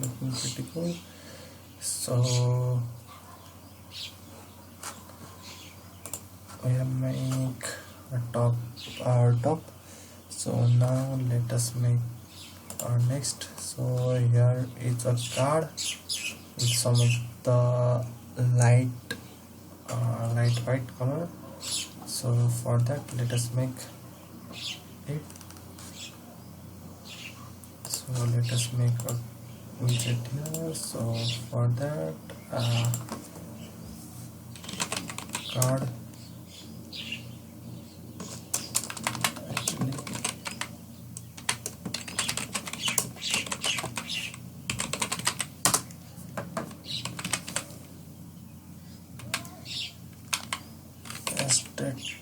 looking pretty cool. So we have make a top, our top. So now let us make our next. So here is a card with some of the light white color. So for that, let us make it. So let us make a widget here. So for that, card, actually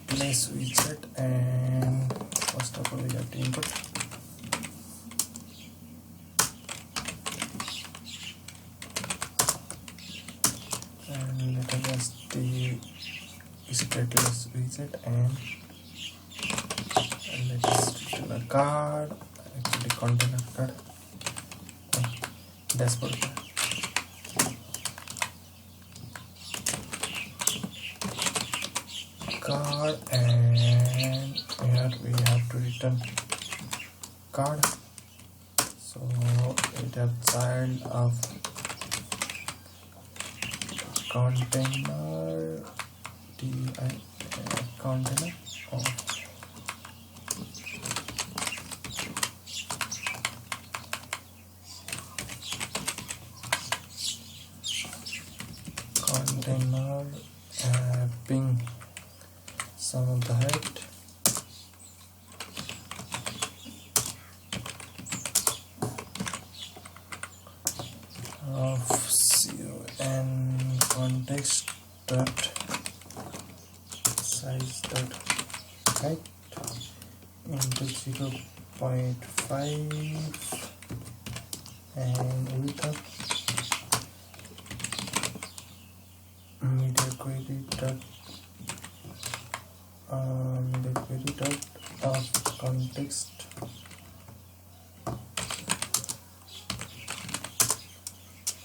place widget, and first of all we have to input. And let us just the stateless widget, and let us return a card, actually container card, dashboard card. Card, and here we have to return card. So it has child of container container container ping some of the height of 0 and context dot size dot height into 0.5 and width of media query dot of context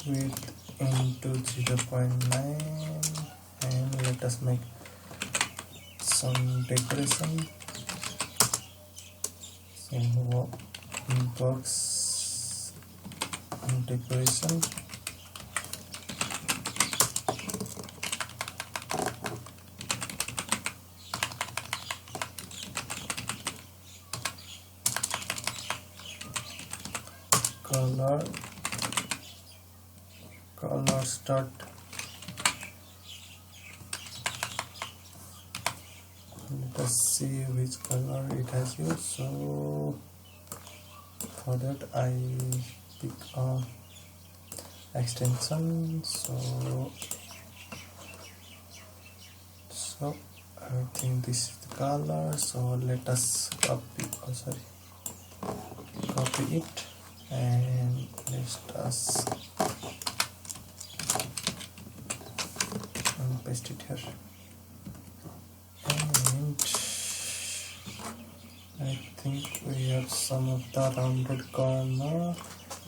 width into 0.9, and let us make some decoration. So box decoration, color start let us see which color it has used. So for that I pick a extension. So I think this is the color. So let us copy it, and let us paste it here, and I think we have some of the rounded corner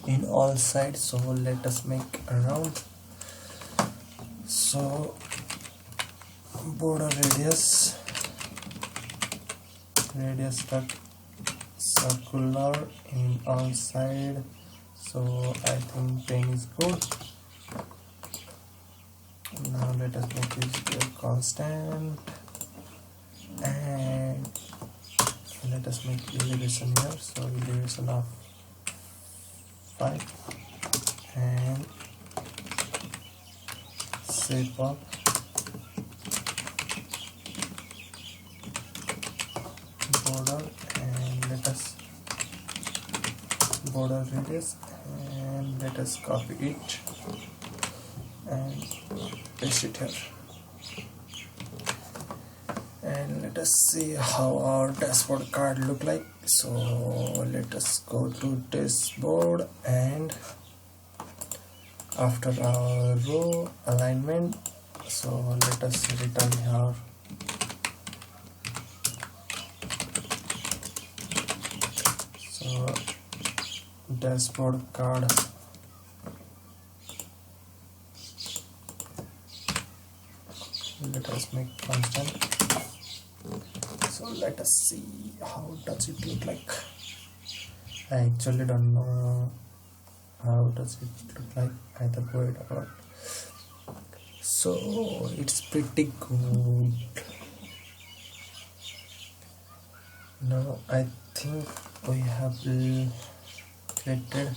in all sides. So let us make a round. So border radius dot circular in all side. So I think 10 is good. Now let us make this constant, and let us make elevation here. So elevation of 5, and shape of border, and let us border radius, and let us copy it and paste it here, and let us see how our dashboard card look like. So let us go to dashboard, and after our row alignment, so let us return here so dashboard card us make constant. So let us see how does it look like. I actually don't know how does it look like either way or so it's pretty good. Now I think we have created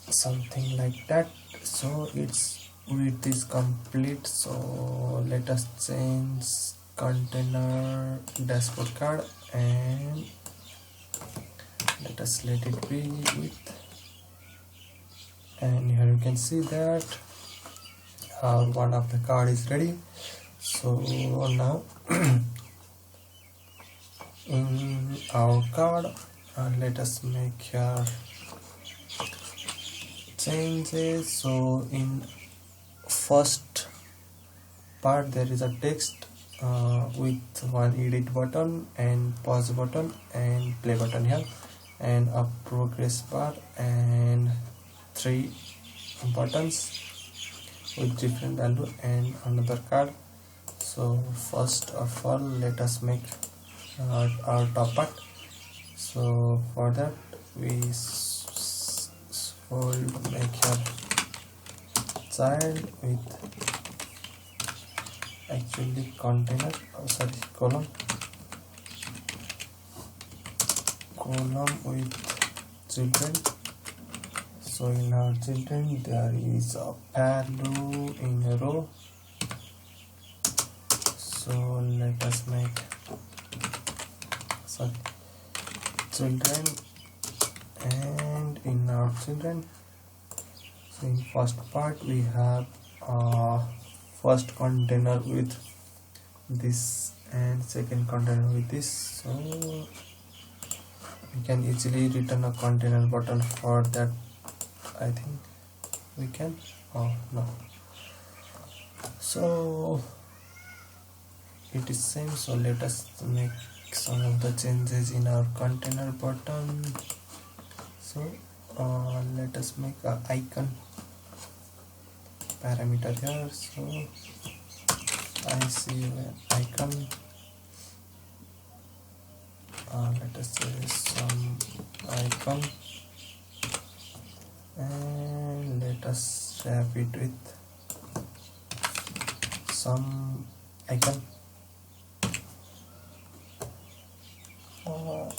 something like that, so its width is complete. So let us change container dashboard card and let us let it be width, and here you can see that one of the card is ready. So now in our card let us make here changes. So in first part there is a text with one edit button and pause button and play button here, and a progress bar and 3 buttons with different value and another card. So first of all let us make our top part. So for that we make your child with actually container column with children. So in our children there is a value in a row. So let us make children, and in our children, so in first part we have first container with this and second container with this. So we can easily return a container button for that. I think we can. Oh no. So it is same. So let us make some of the changes in our container button. So let us make an icon parameter here. So I see an icon. Let us say some icon, and let us wrap it with some icon.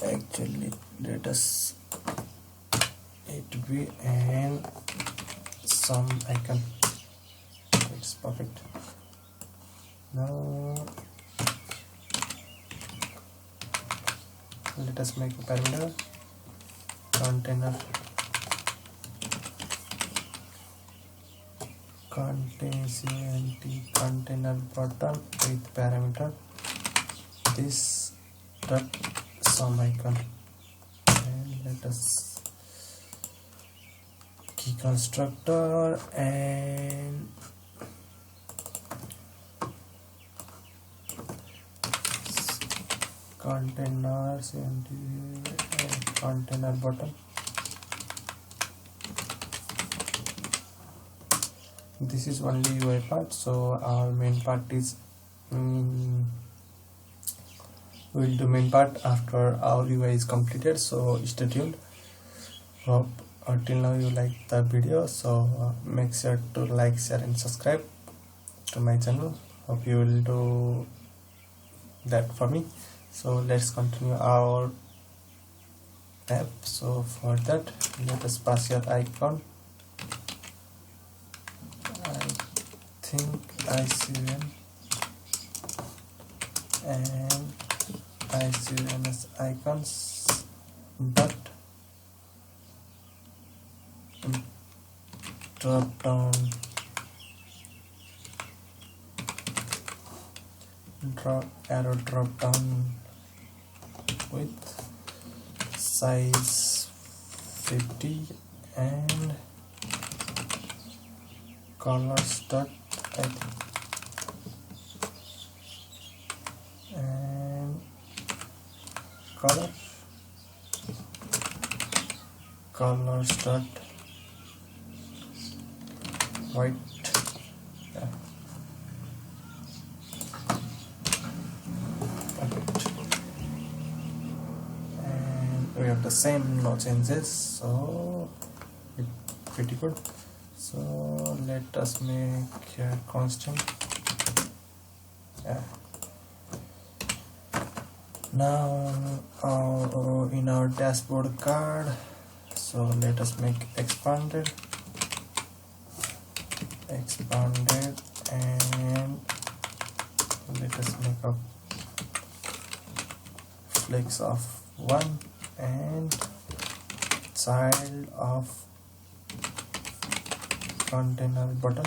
Actually let us it be and some icon. It's perfect. Now let us make a parameter container container button with parameter this dot some icon, and let us key constructor and containers and container button. This is only UI part, so our main part is we'll do main part after our UI is completed. So stay tuned. Hope until now you like the video, so make sure to like, share and subscribe to my channel. Hope you will do that for me. So let's continue our app. So for that let us pass your icon. I think ICN and ICN as icons, but drop down drop down with size 50 and color start I think, and color start white. Yeah. we have the same, no changes, so it's pretty good. So let us make here constant. Yeah. Now in our dashboard card, so let us make expanded, and let us make a flex of 1 and child of container button,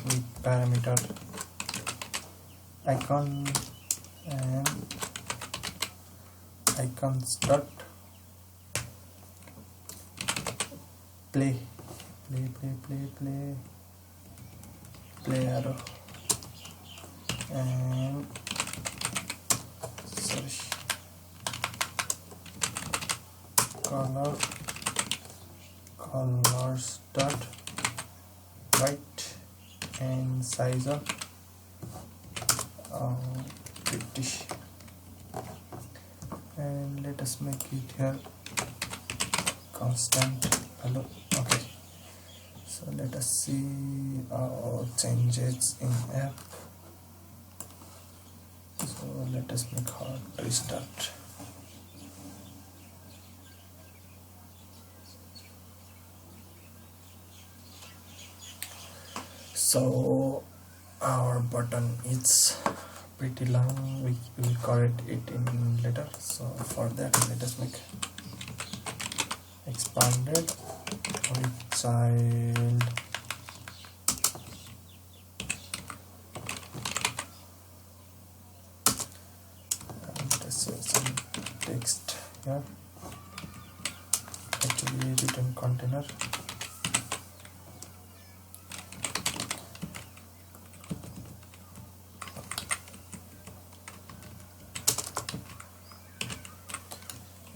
with parameter icon and icons dot play arrow and colors dot white and size of 50, and let us make it here constant value. Okay, so let us see our changes in app. So let us make hard restart. So our button is pretty long, we will correct it in later. So for that, let us make expanded with child and let us see some text here, actually written container.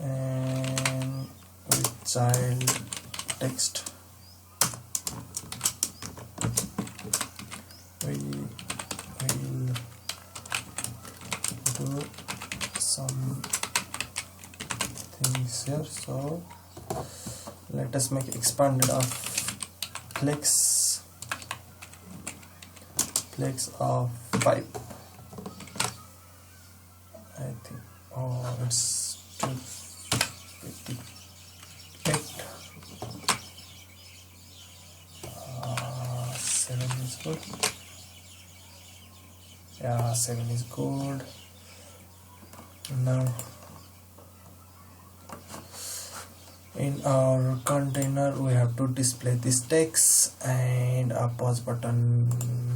And with child text we will do some things here. So let us make expanded of flex of 5. I think, oh, it's too 7 is good. Yeah, 7 is good. Now in our container we have to display this text and a pause button.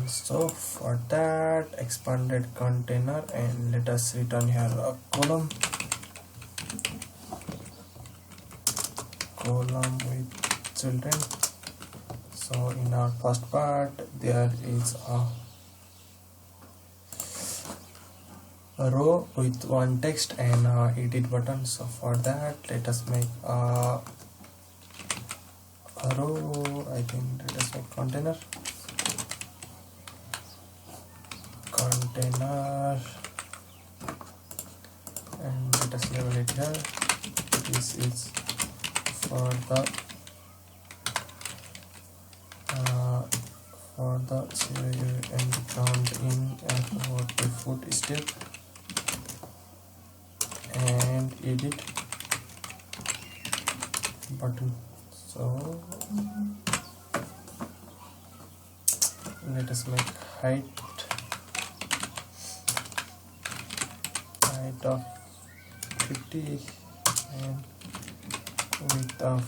So for that, expanded container, and let us return here a column with children. So in our first part there is a row with one text and a edit button. So for that, let us make a row. I think let us make container and let us label it here. This is for the and count in about the foot step and edit button. So let us make height of 50 and width of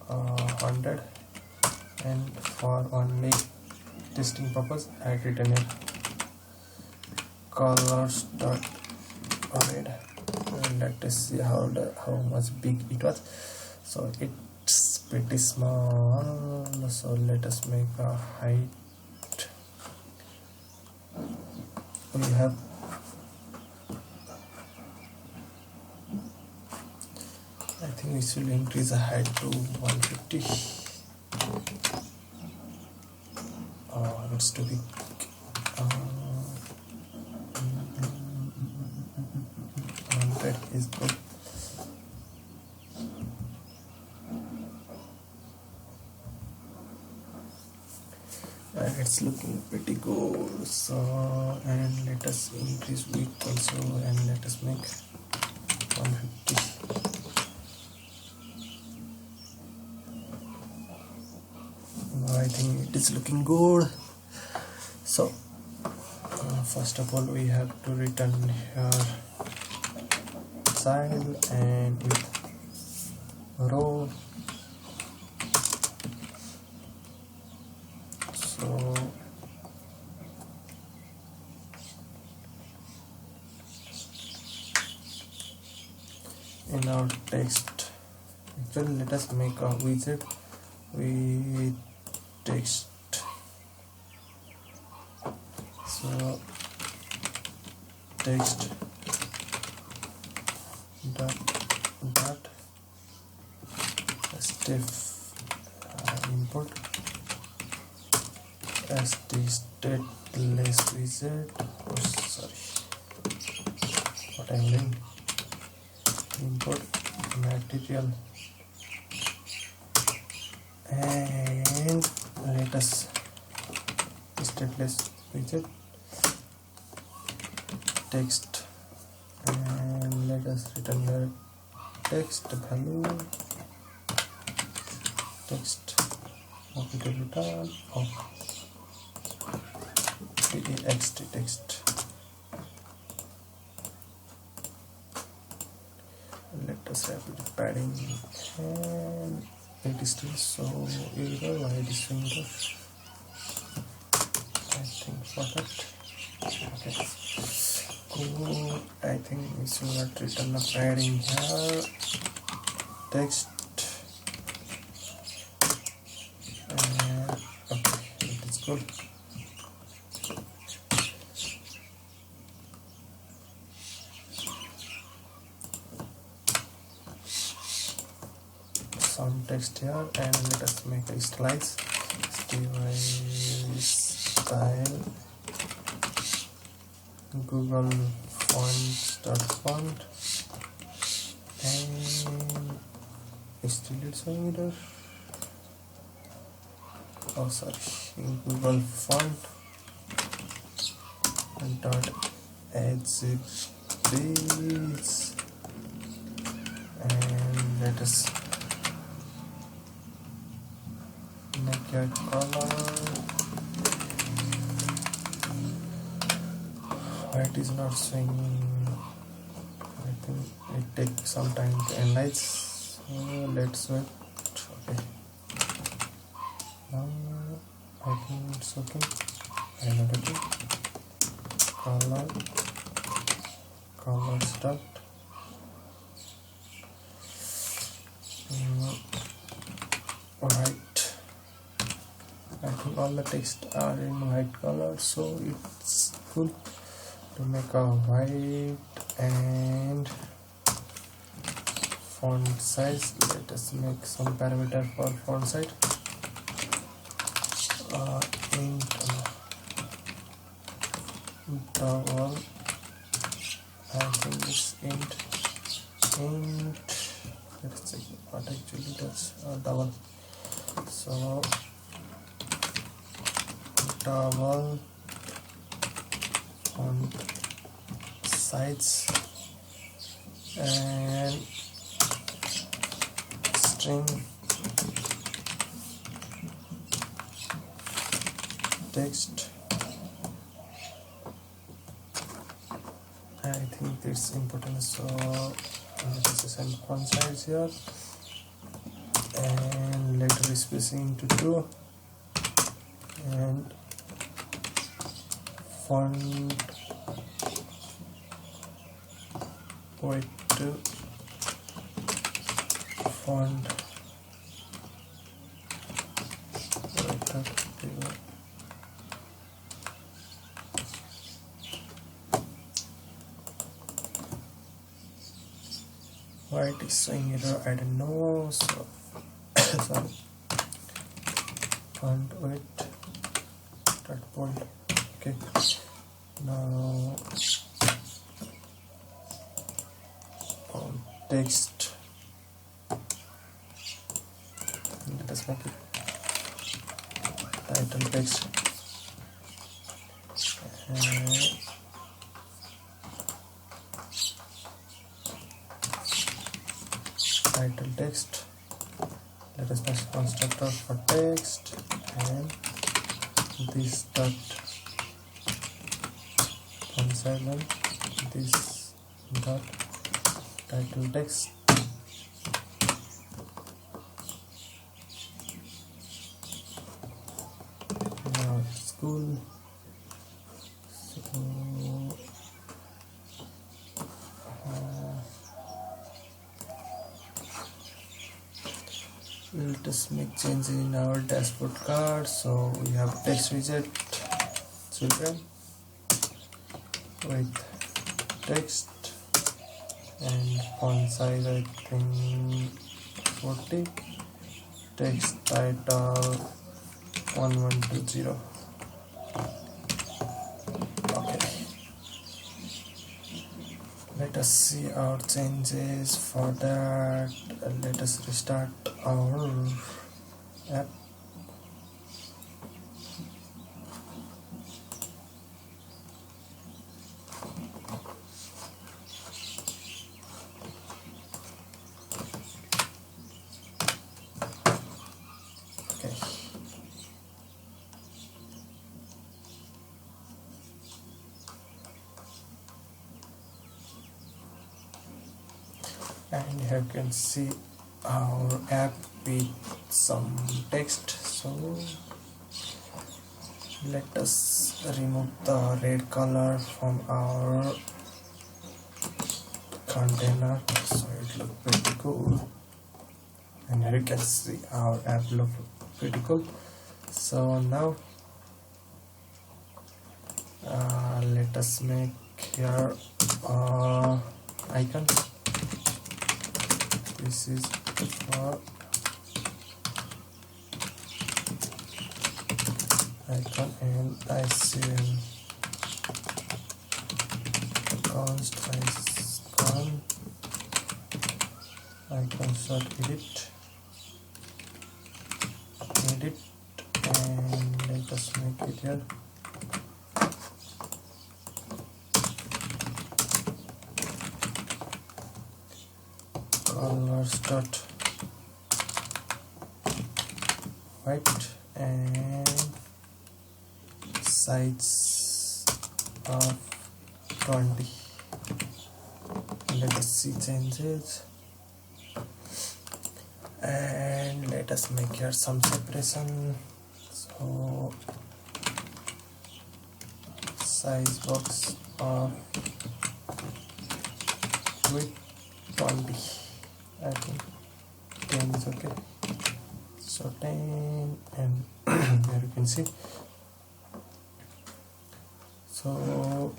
100, and for only testing purpose I had written here colors dot red, and let us see how much big it was. So it's pretty small, so let us make a height. We have I think we should increase the height to 150. Oh, it's too big. is good. And it's looking pretty good. So, and let us increase width also, and let us make 150. I think it is looking good. So first of all we have to return here child and with row. So in our text, actually let us make a widget with text. So text dot step input stateless widget. Oh, sorry, what I'm doing. Input material and let us stateless widget text, and let us return the text value text return of text text. Let us wrap it padding, and it is still so error. Why it is showing error? I think for that. Okay, cool. I think we should not return the padding here. Text. Okay, it is good. Some text here, and let us make a slice. Style Google font and still it's a mirror. Oh, sorry, Google font and dot exhibits, and let us make a color. Why it is not showing? I think it takes some time to analyze. So let's wait. Okay. Now I think it's okay. Another color start. White. I think all the text are in white color, so it's good to make a white. And font size, let us make some parameter for font size. Int double, I think it's int let's check what actually does. Double, so double font size and string text. I think it's important, so this is an font size here, and letter spacing into 2, and font weight to font why it is showing error, I don't know. So sorry, font weight dot bold. Okay, now text. Let us make it title text and title text. Let us make constructor for text and this dot inside them, this dot title text. Now it's cool. So let us make changes in our dashboard card. So we have text widget children with text and font size I think 40, text title 1120. Okay, let us see our changes. For that, let us restart our app. Okay. And here you can see our app with some text. So let us remove the red color from our container so it looks pretty cool. And here you can see our app look pretty cool. So now let us make here icon. This is for icon and ICL const icon start edit and let us make it here. Colors dot white and size of 20. Let us see changes and let us make here some separation. So size box of width 20. I think 10 is okay. So 10 and here you can see. So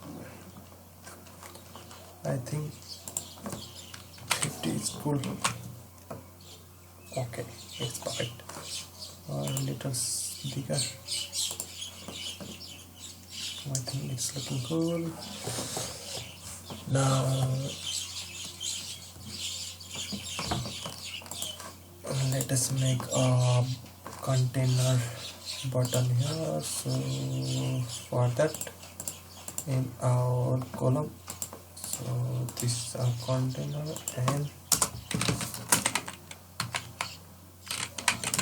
I think 50 is cool. Okay, it's perfect. A little bigger. I think it's looking cool. Now let us make a container button here. So for that, in our column, so this is our container and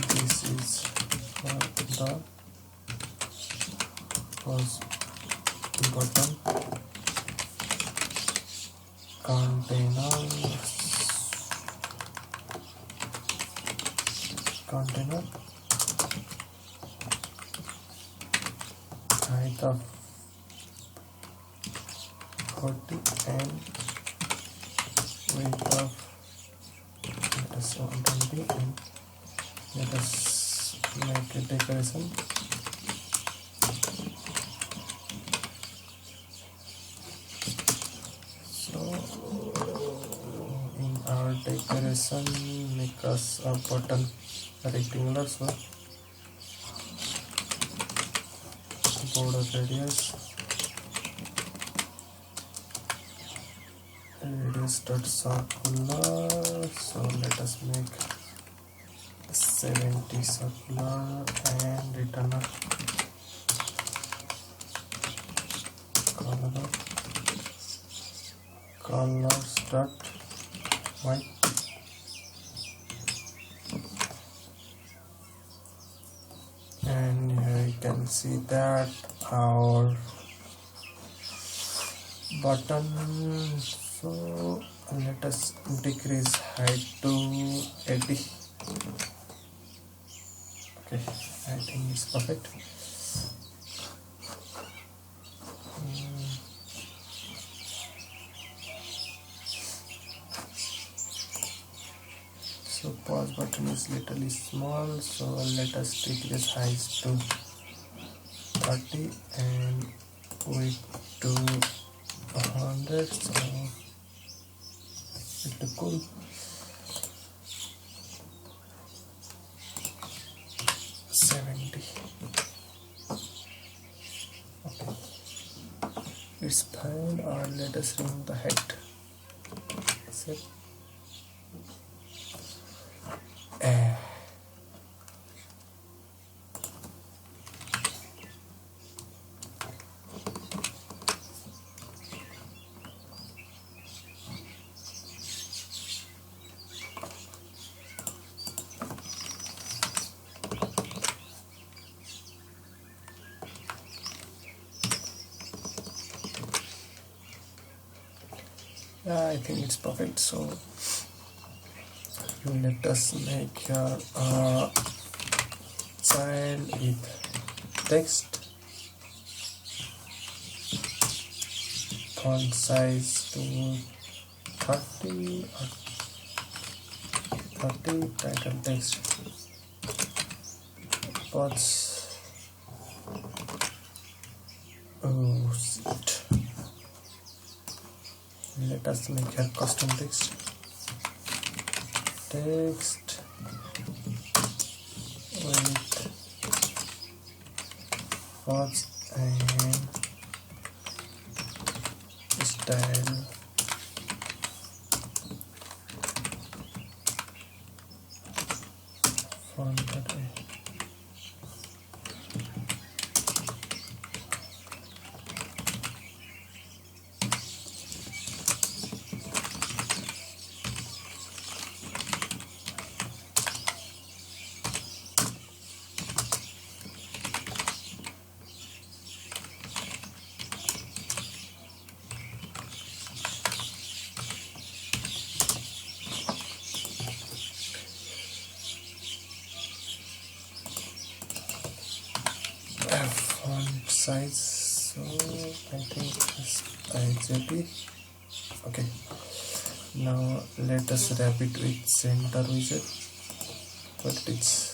this is for the first button container height of 40 and weight of let us 120 and let us make a decoration. So in our decoration make us a button rectangular, so border radius radius dot circular, so let us make 70 circular and return a colors dot white. And here you can see that our button, so let us decrease height to 80. Okay, I think it's perfect. So pause button is little small, so let us decrease height to 30 and width to 100, so it look cool. Okay, it's fine, or let us remove the head. Set. Yeah, I think it's perfect. So let us make here a child with text, font size to 30 or 30, title text pods. Oh shit. Let us make a custom text with fonts and style font array. Font size, so I think it's IJP. Okay, now let us wrap it with center widget, but it's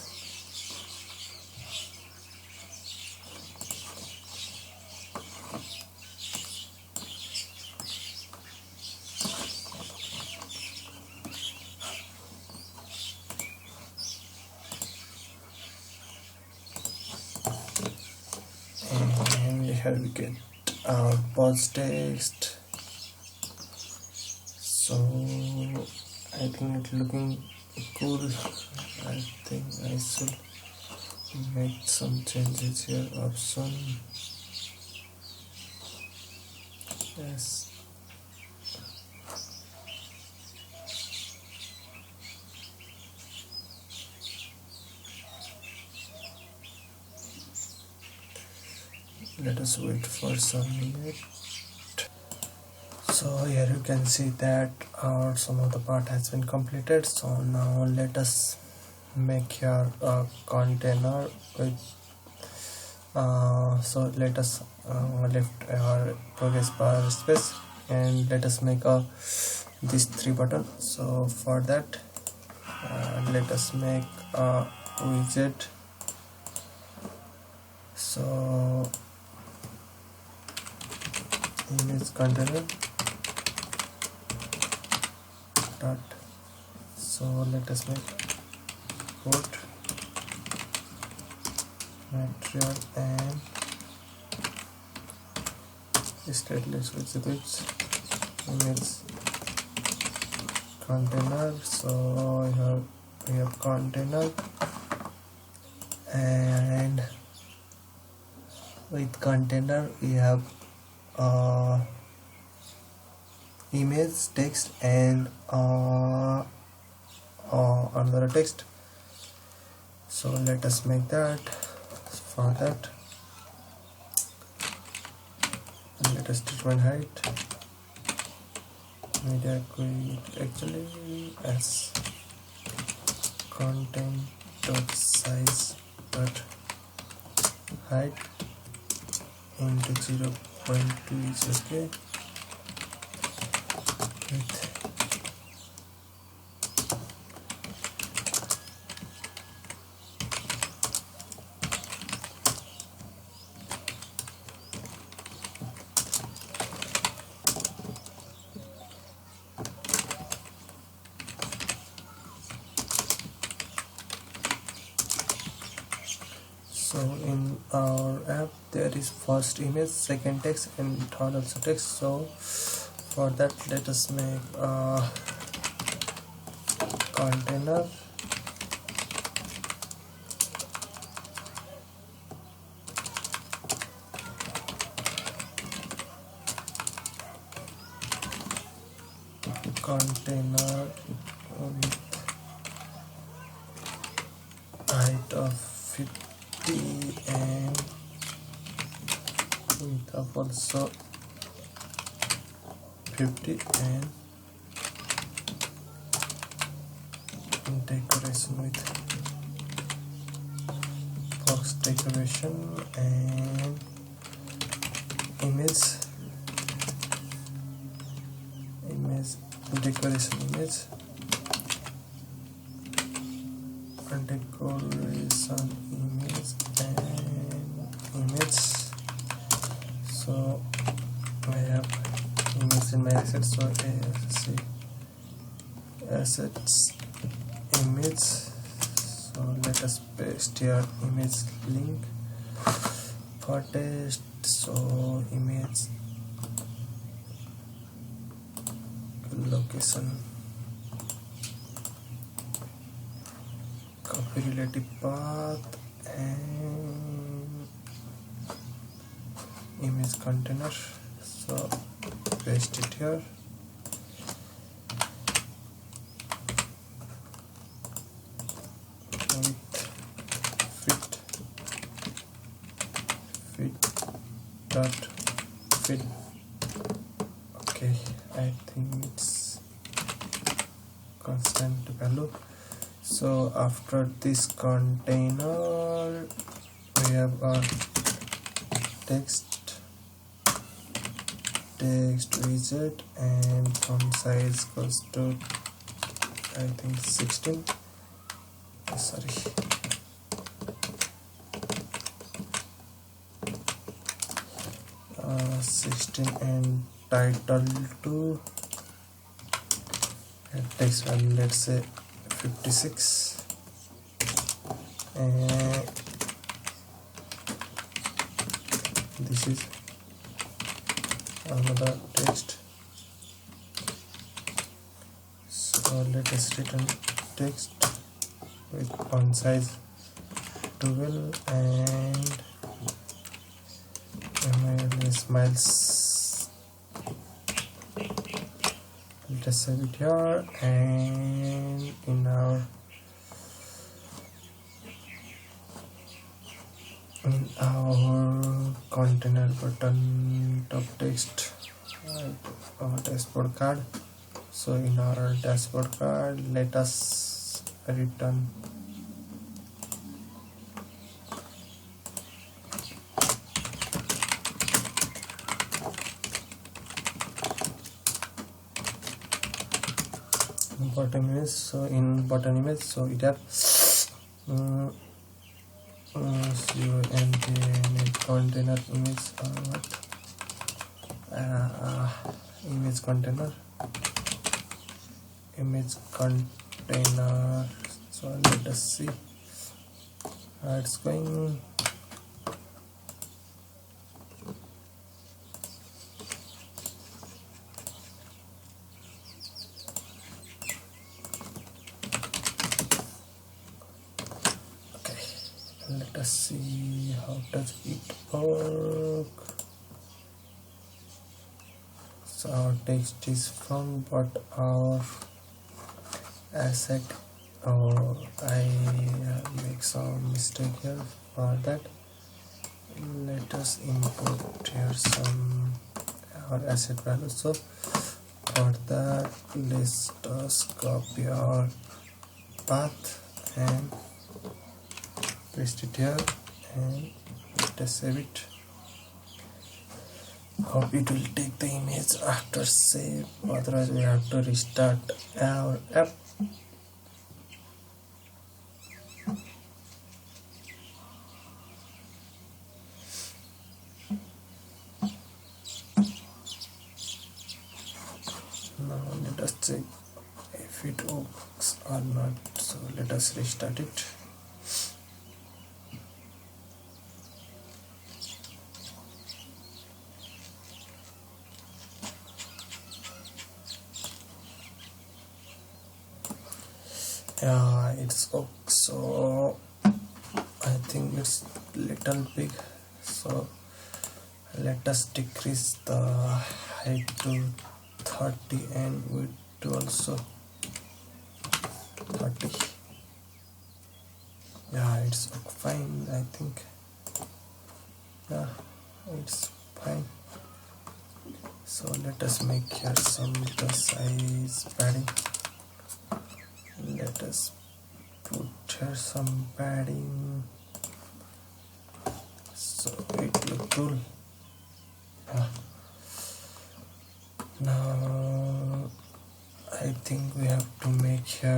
here we get our pause text. So I think it's looking cool. I think I should make some changes here. Option, yes, let us wait for some minute. So here you can see that some of the part has been completed. So now let us make here a container with so let us left our progress bar space and let us make these 3 buttons. So for that let us make a widget. So image container dot, so let us make code material and stateless widgets image container. So here we have container, and with container we have image, text, and another text. So let us make that. For that, let us define height, media query actually as content dot size dot height into 0.2 is okay. So in our app there is first image, second text, and third also text. So for that, let us make a container, with height of 50 and width of also 50, and decoration with box decoration, and image decoration image, and decoration image and image. So I have image in my assets, so assets image. So let us paste here image link for test. So image location, copy relative path, and image container. So paste it here. Dot fit. Okay, I think it's constant value. So after this container we have our text widget, and font size goes to I think 16. Sorry, 16, and title to text value, let's say 56, and this is another text. So let us return text with font size 12 and smiles. Let us save it here, and in our container button top text, our dashboard card. So in our dashboard card, let us return bottom image. So in bottom image, so it have container image, image container. So let us see how it's going. us see how does it work. So our text is found, but our asset, I make some mistake here. For that, let us import here some our asset value. So for that, let's just copy our path and paste it here, and let us save it. Hope it will take the image after save, otherwise we have to restart our app. Now let us check if it works or not. So let us restart it. Yeah, it's okay. So I think it's little big, so let us decrease the height to 30 and width to also 30. Yeah, it's fine, I think. Yeah, it's fine. So let us make here some the size padding. Let us put here some padding so it look cool. Now I think we have to make here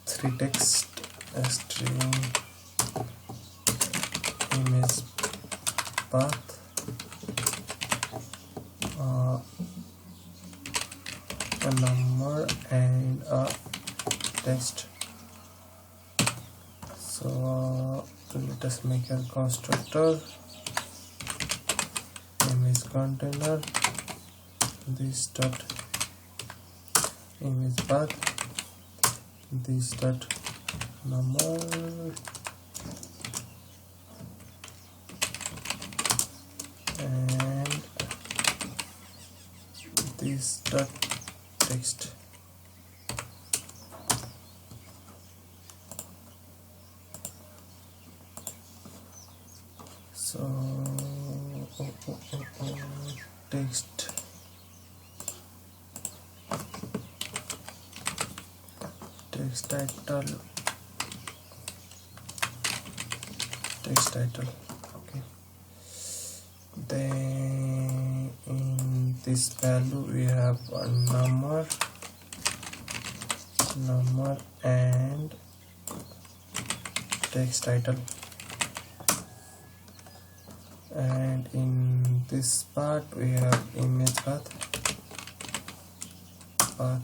3 text: string, image path, a number, and a text. So let us make a constructor, image container, this dot image path, this dot number, and this dot text. So text title, okay. Then in this value we have a number and text title, and in this part we have image path, and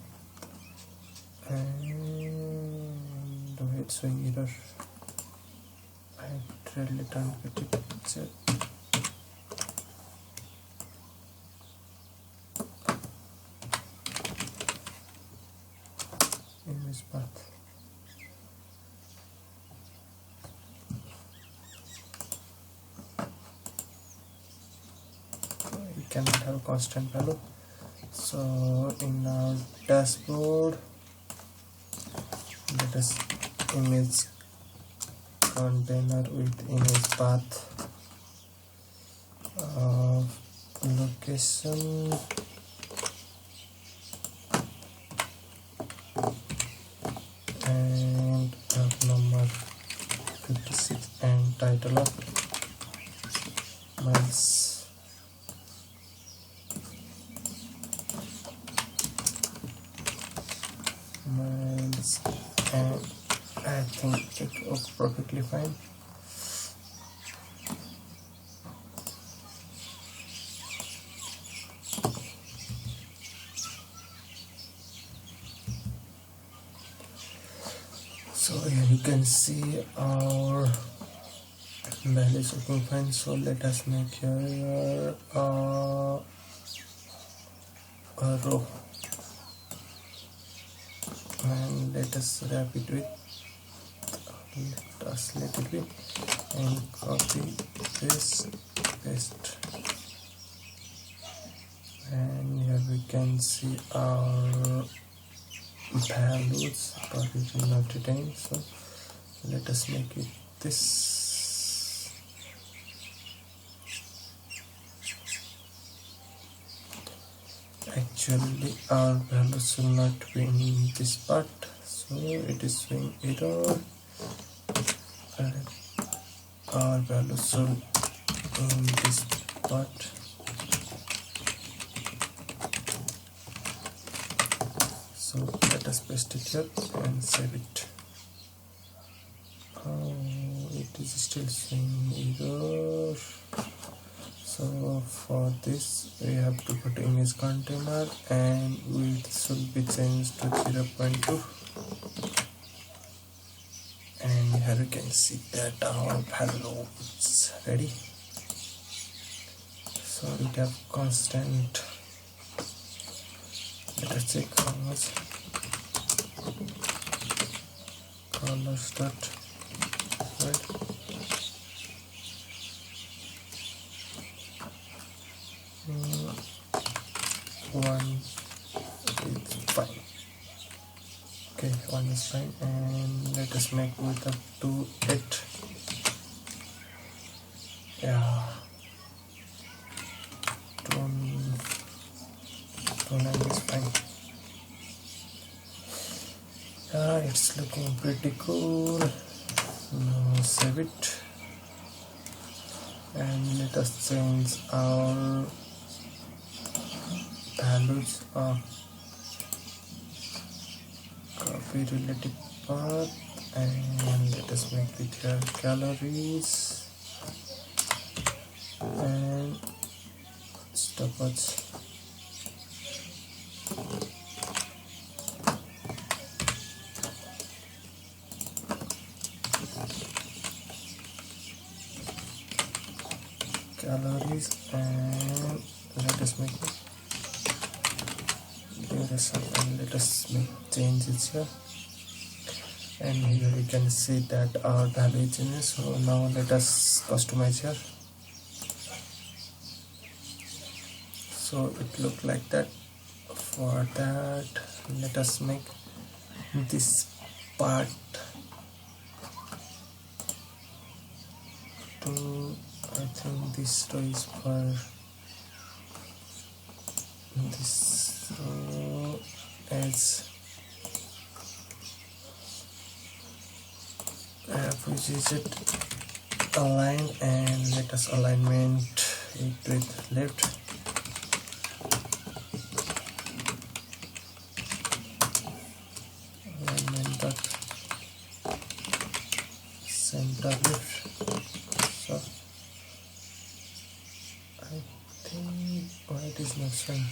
wait, showing error. I really don't get it. Image path. We cannot have a constant value. So in our dashboard, let us image container with image path of location and of number 56 and title of miles. And I think it works perfectly fine. So here you can see our values working fine. So let us make here a row, and let us wrap it with let us little bit and copy this, paste, and here we can see our values, but it is not retained, so let us make it this. Actually our values will not be in this part, so it is showing error, and our values should in this part. So let us paste it here and save it. Oh, it is still showing error. So for this we have to put image container and width should be changed to 0.2, and here you can see that our value is ready. So it have constant. Let us check how much color start, right? One is fine. Okay, one is fine, and let us make width up to 8. Yeah, 29 is fine. Yeah, it's looking pretty cool. Now save it, and let us change our values of copy relative path, and let us make it here calories and stopwatch. Calories, and let us make it duration, and let us make changes here, and here you can see that our value is changed. So now let us customize here. So it look like that. For that, let us make this part to, I think this row is for this row as widget align, and let us alignment it with left. Alignment dot center left. So I think why it is not showing.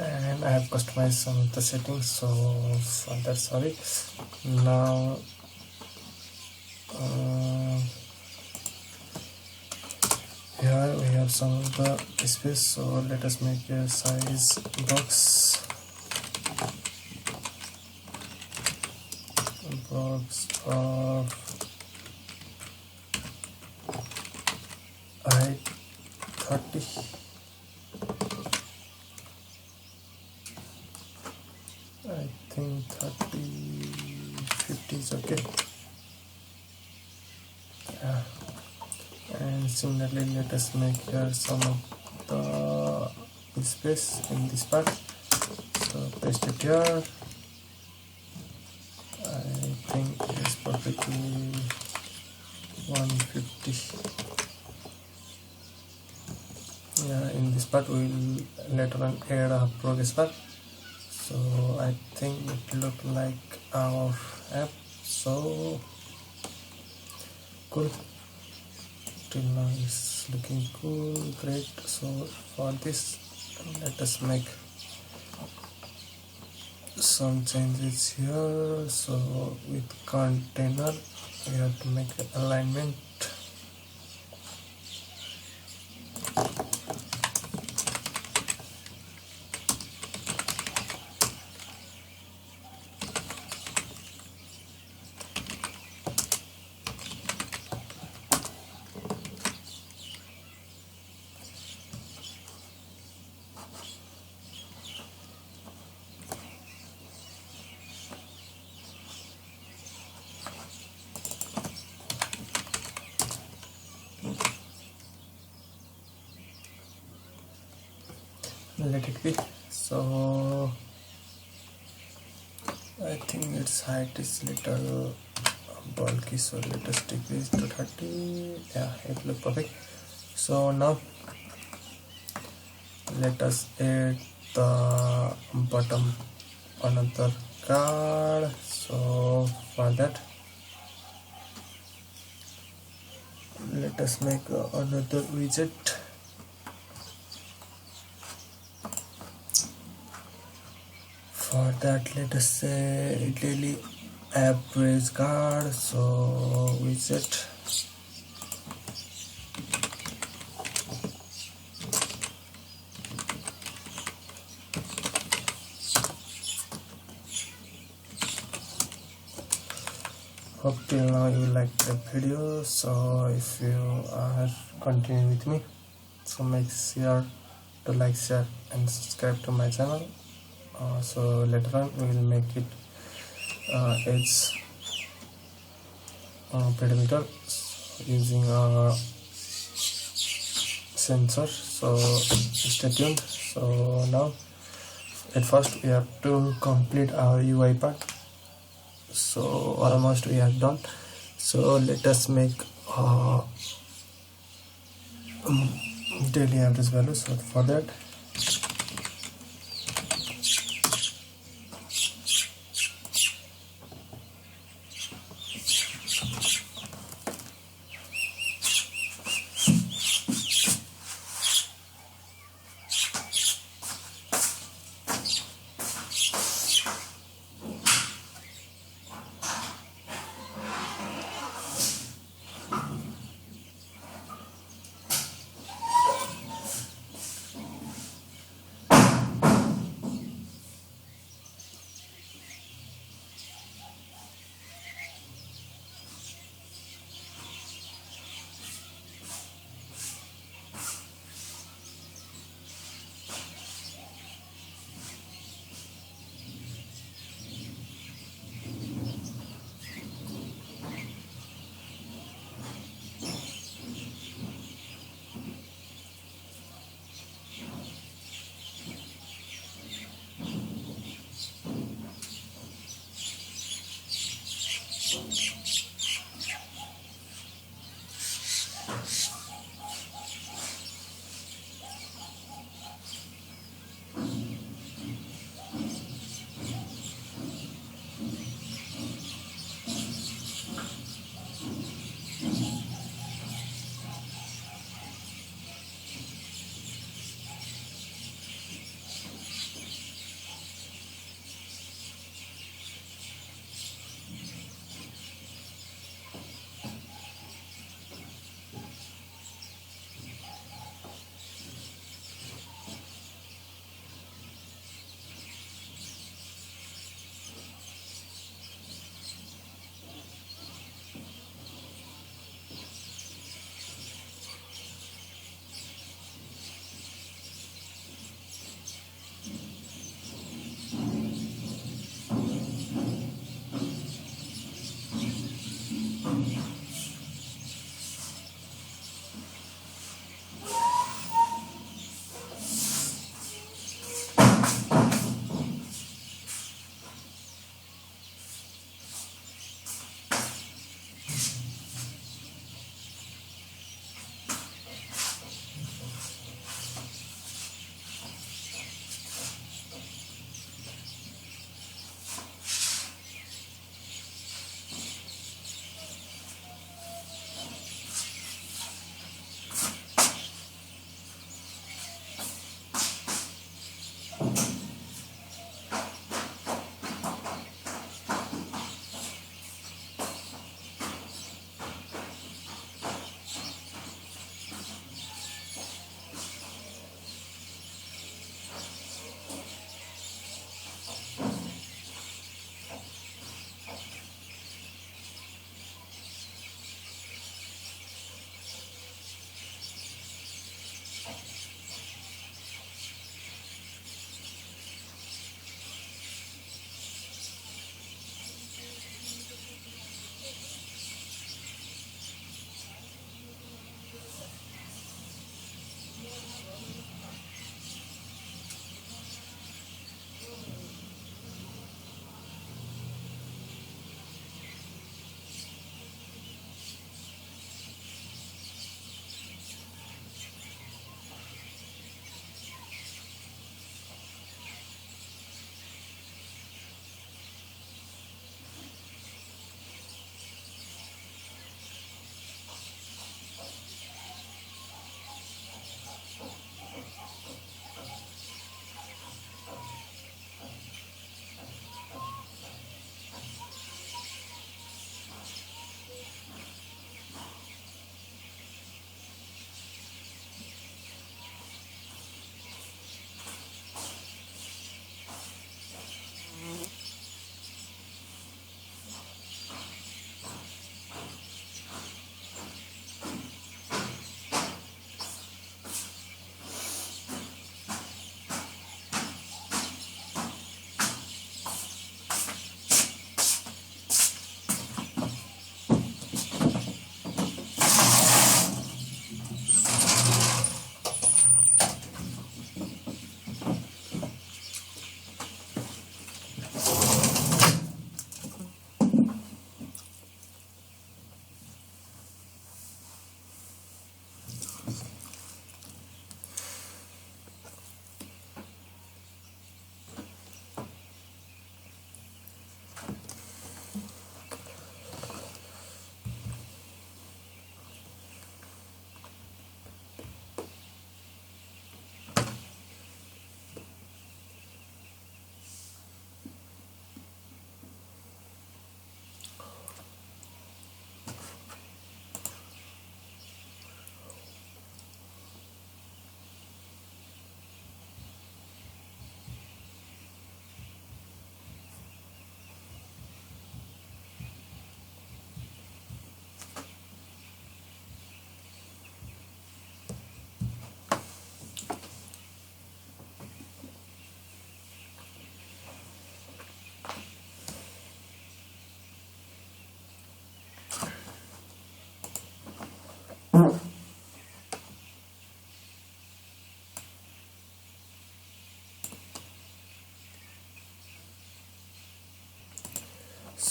and I have customized some of the settings, so for that, sorry. Now here we have some of the space, so let us make a size box of height 30. I think 30, 50 is okay. Yeah. And similarly, let us make here some of the space in this part, so paste it here. I think it is perfectly 150. Yeah, in this part we will later on add a progress bar, so I think it look like our app. So cool, till now it's looking cool, great. So for this, let us make some changes here. So with container we have to make an alignment. Let it be. So I think its height is little bulky, so let us decrease to 30. Yeah, it looks perfect. So now let us add the bottom another card. So for that, let us make another widget. For that, let us say daily average card. So widget. Hope till now you like the video. So if you are continuing with me, so make sure to like, share and subscribe to my channel. So later on we will make it as pedometer using a sensor. So stay tuned. So now at first we have to complete our UI part. So almost we have done. So let us make daily average value. So for that,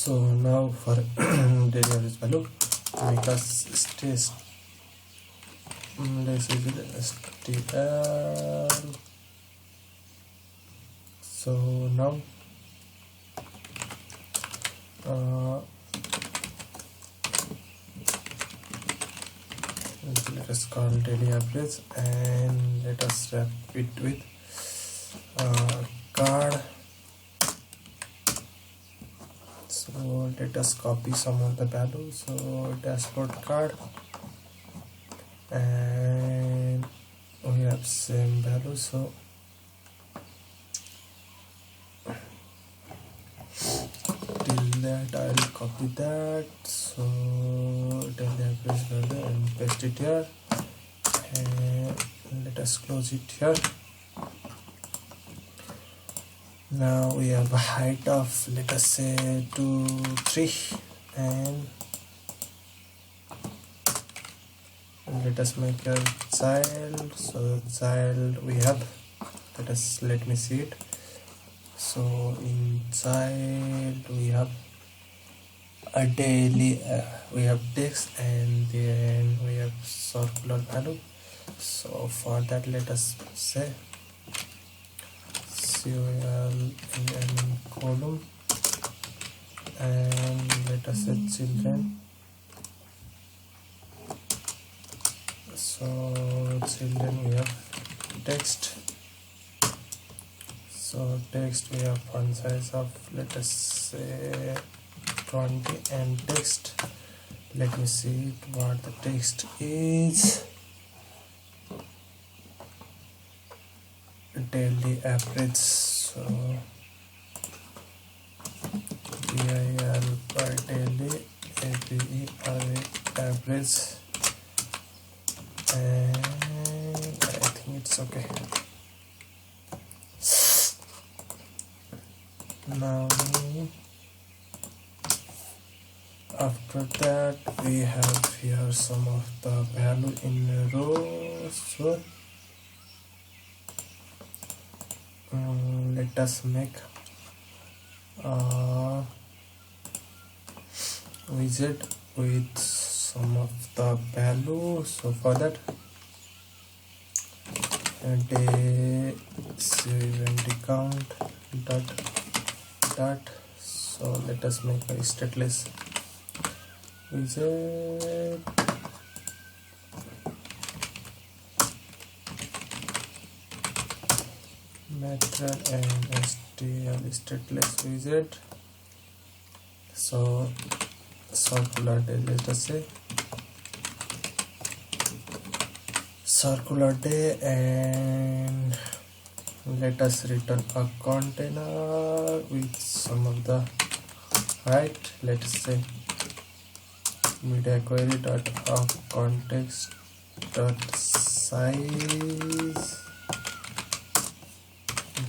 So now for daily average value, make us test. Let's use stl. So now let us call daily average and let us wrap it with card. So let us copy some of the values. So dashboard card, and we have same value. So till that I'll copy that. So daily average value and paste it here, and let us close it here. Now we have a height of, let us say 2 3, and let us make a child. So child we have, let me see it. So in child we have a daily we have text, and then we have circular value. So for that let us say in column, and let us say children. So children we have text. So text we have font size of, let us say 20, and text, let me see what the text is. Daily average. So DIL per daily, average, and I think it's okay. Now after that we have here some of the value in rows. So let us make a widget with some of the value. So for that day event count dot. So let us make a stateless widget. Method and stl stateless widget. So circular day, let us say circular day, and let us return a container with some of the height. Let us say media query dot of context dot size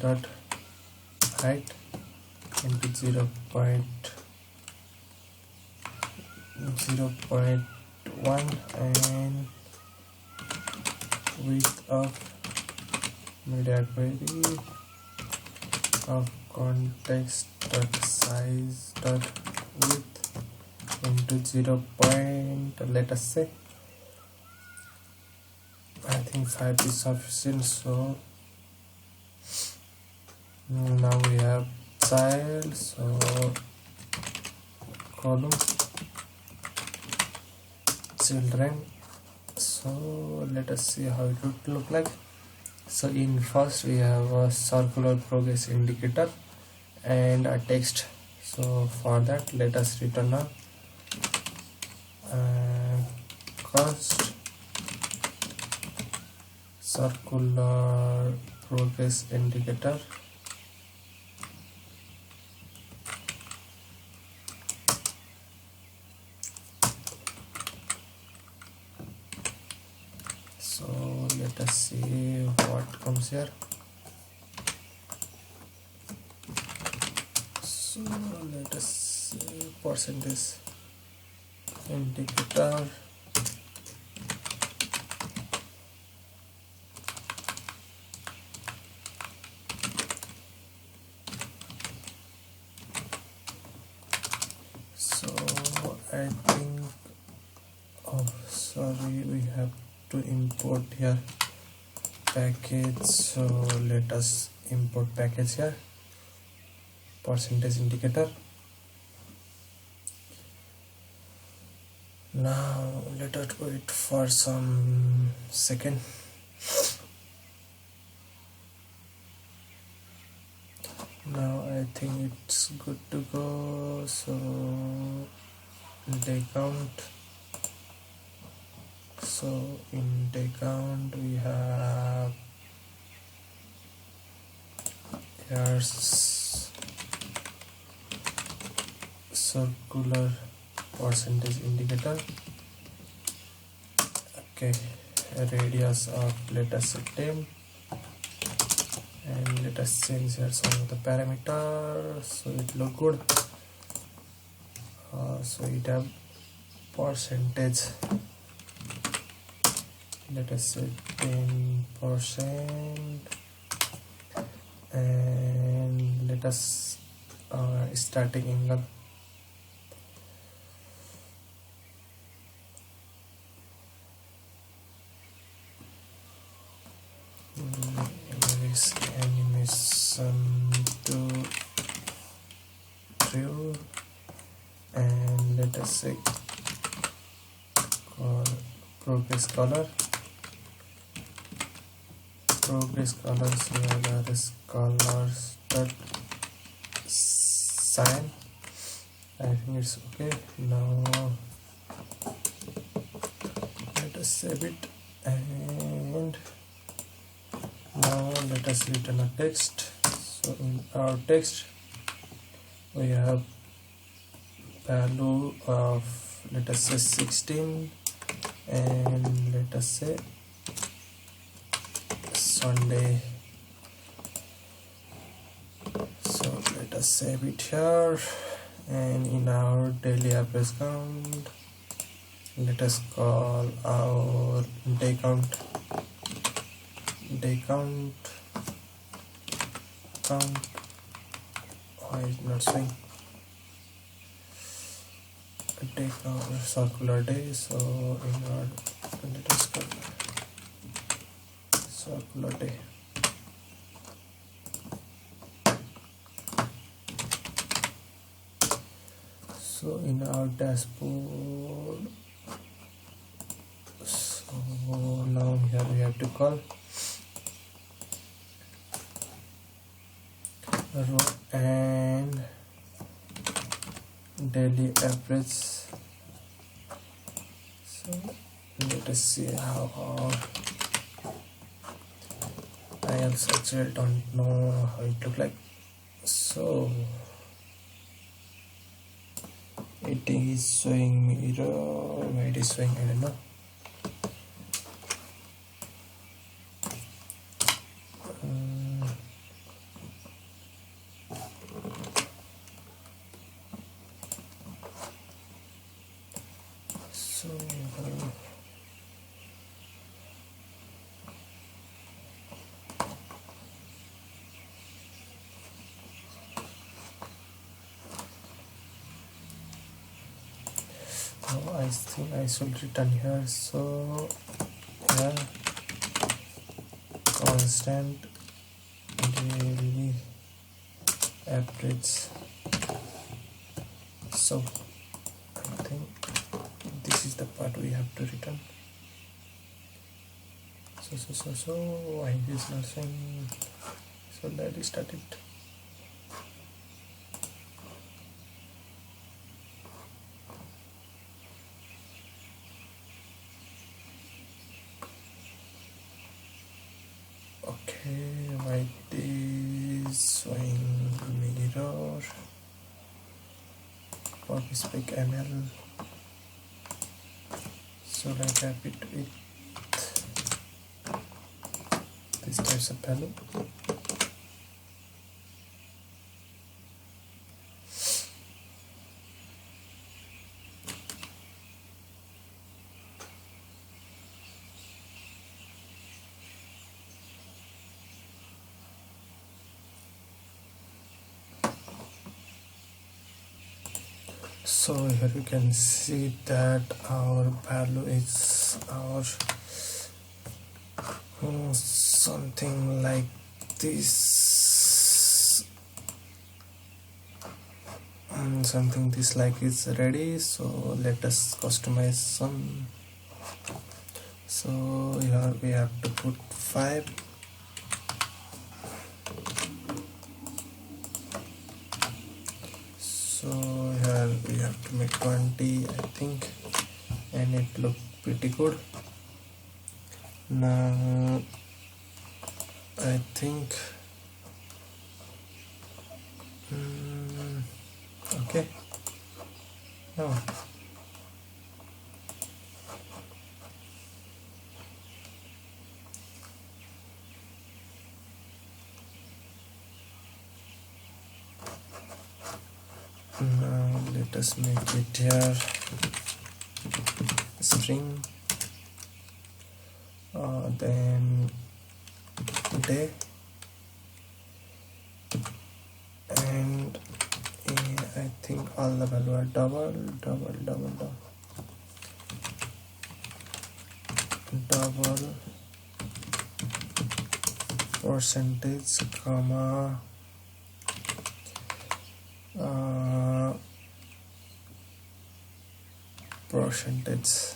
dot height into 0.1, and width of media query of context dot size dot width into 0. Let us say I think 5 is sufficient. So now we have child, so column children. So let us see how it would look like. So in first we have a circular progress indicator and a text. So for that let us return a const circular progress indicator. So let us see what comes here. So let us see percentage indicator. I think, oh sorry, we have to import here package, so let us import package here, percentage indicator. Now let us wait for some second. Now I think it's good to go. So day count. So in day count we have here's circular percentage indicator. Okay, radius of let us say 10, and let us change here some of the parameter so it look good. So it have percentage, let us say 10%, and let us starting angle. Animation to true, and let us say progress color. Progress colors here, that is colors dot sign. I think it's okay. Now let us save it, and now let us return a text. So in our text we have value of let us say 16, and let us say Sunday. So let us save it here, and in our daily average count let us call our day count. Why is not showing day count circular day? So in our let us call circular day. So in our dashboard, so now here we have to call row and daily average. So let us see how I also actually don't know how it look like. So it is showing me error. Why it is showing, I don't know. So now I think I should return here. So here constant daily average. So I think this is the part we have to return. So why it is not saying? So let us start it. Okay, why it is showing mirror for spec ML. So let's wrap it with this types of value. So here you can see that our value is our something like this. Something this like is ready. So let us customize some. So here we have to put 5. So here we have to make 20, I think, and it looked pretty good. Now I think okay. Now let us make it here string, then day, and I think all the value are double percentage, comma, percentage,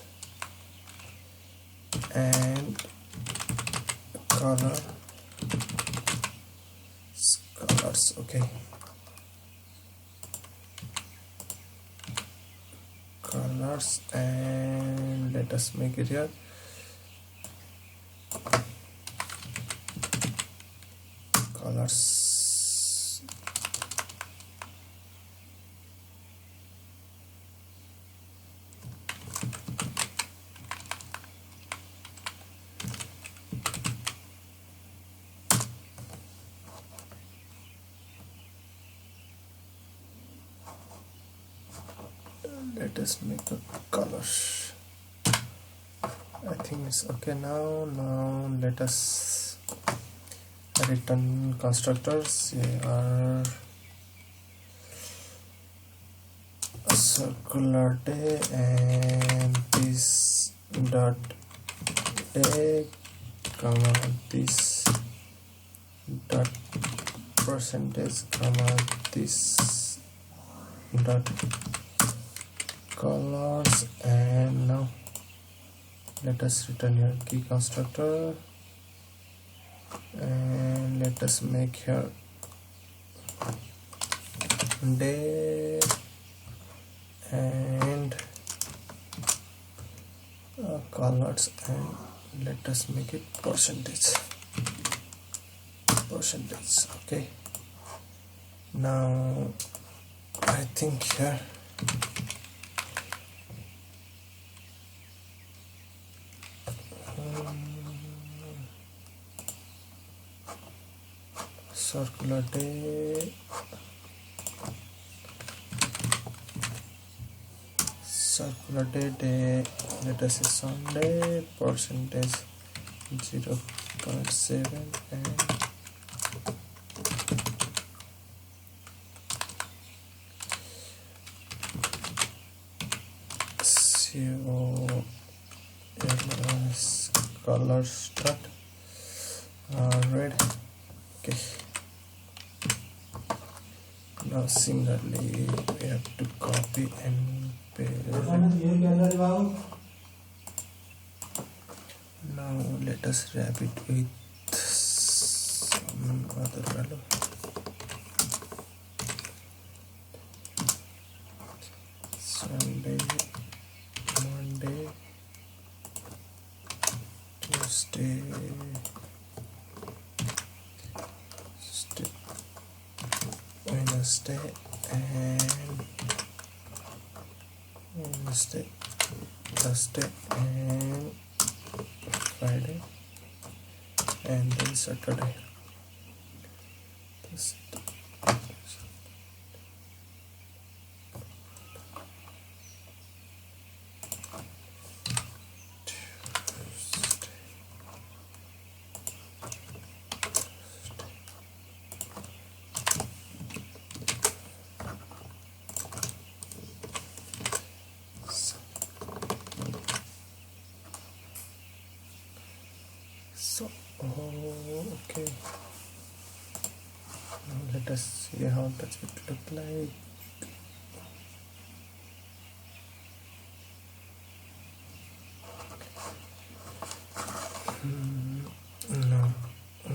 and colors. Okay, colors, and let us make it here colors. Let us make a color. I think it's okay now. Now let us return constructors. Here are a circular day and this dot day, comma, this dot percentage, comma, this dot colors. And now let us return your key constructor, and let us make here day and colors, and let us make it percentage. Okay, now I think here circular day, let us say Sunday, percentage 0.7, and color start red. Okay, now similarly we have to copy and paste. Now let us wrap it with some other value. Sunday, Monday, Tuesday, Wednesday, and Thursday, and Friday, and then Saturday. Okay, how does it look like? No. I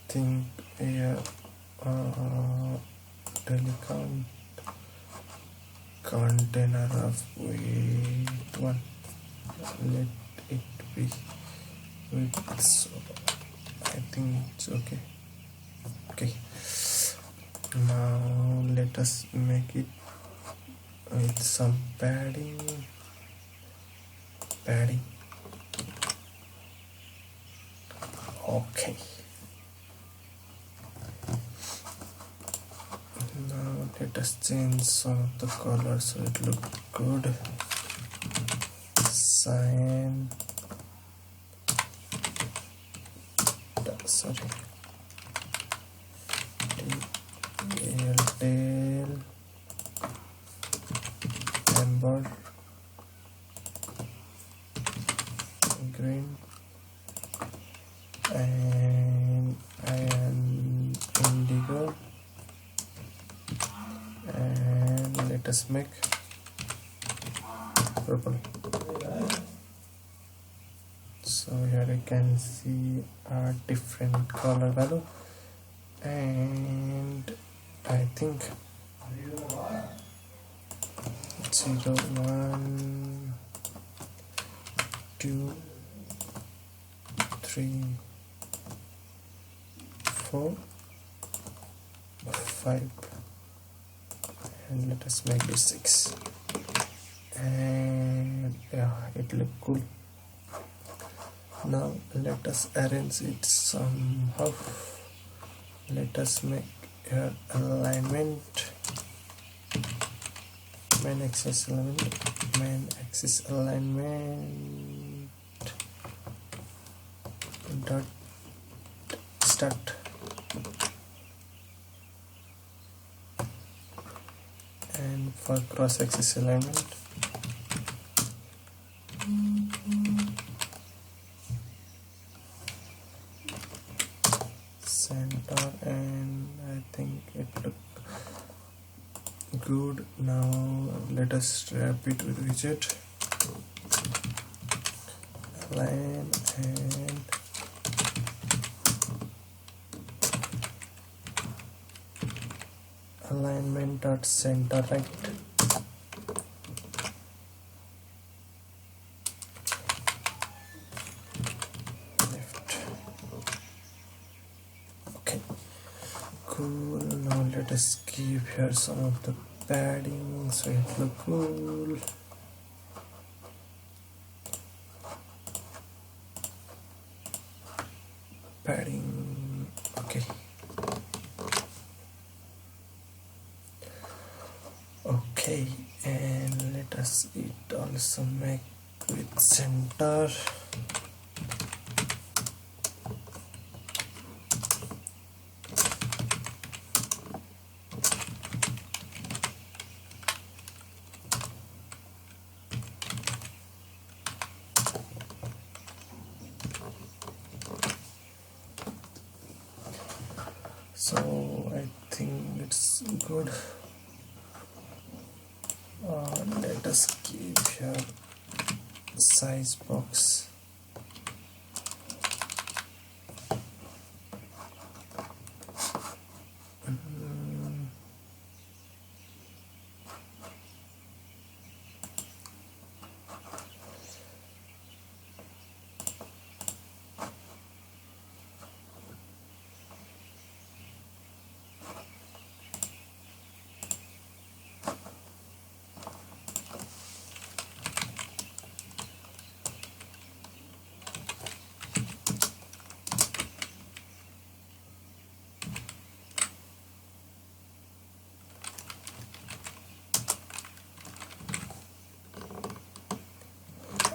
think here telecom container of weight 1. Let it be with, so I think it's okay. Okay, now let us make it with some padding. Okay, now let us change some of the colors so it looks good. Cyan, sorry, tail, amber, green, and indigo, and let us make purple. So here you can see a different color value, and I think 0, 1, 2, 3, 4, 5, and let us make it 6. And yeah, it look cool. Now let us arrange it somehow. Let us make here alignment, main axis alignment dot start, and for cross axis alignment center, and I think it look good. Now let us wrap it with widget, align, and alignment dot center right. Okay, cool. Now let us give here some of the padding so it look cool. Padding, okay. Okay, and let us it also make with center. So I think it's good. Let us give here size box.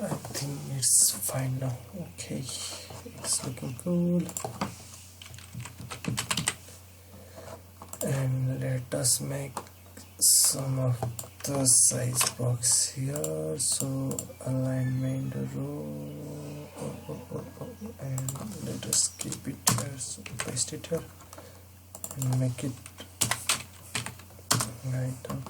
I think it's fine now. Okay, it's looking cool. And let us make some of the size box here. So alignment row, and let us give keep it here, so paste it here and make it right of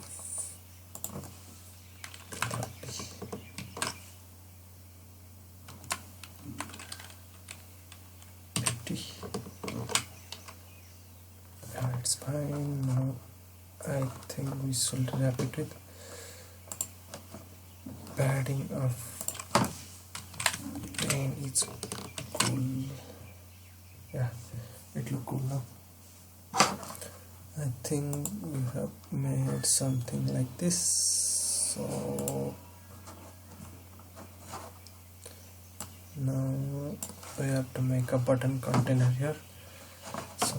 30. Yeah, it's fine. Now I think we should wrap it with padding of paint. It's cool. Yeah, it look cool now. I think we have made something like this. So now we have to make a button container here. So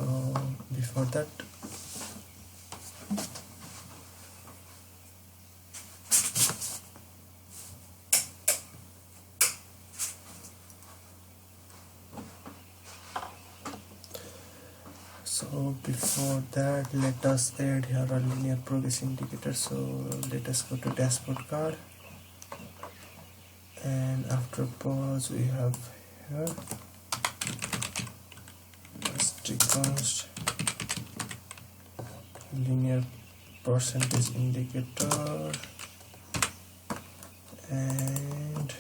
before that, let us add here a linear progress indicator. So let us go to dashboard card, and after pause we have here const linear percentage indicator, and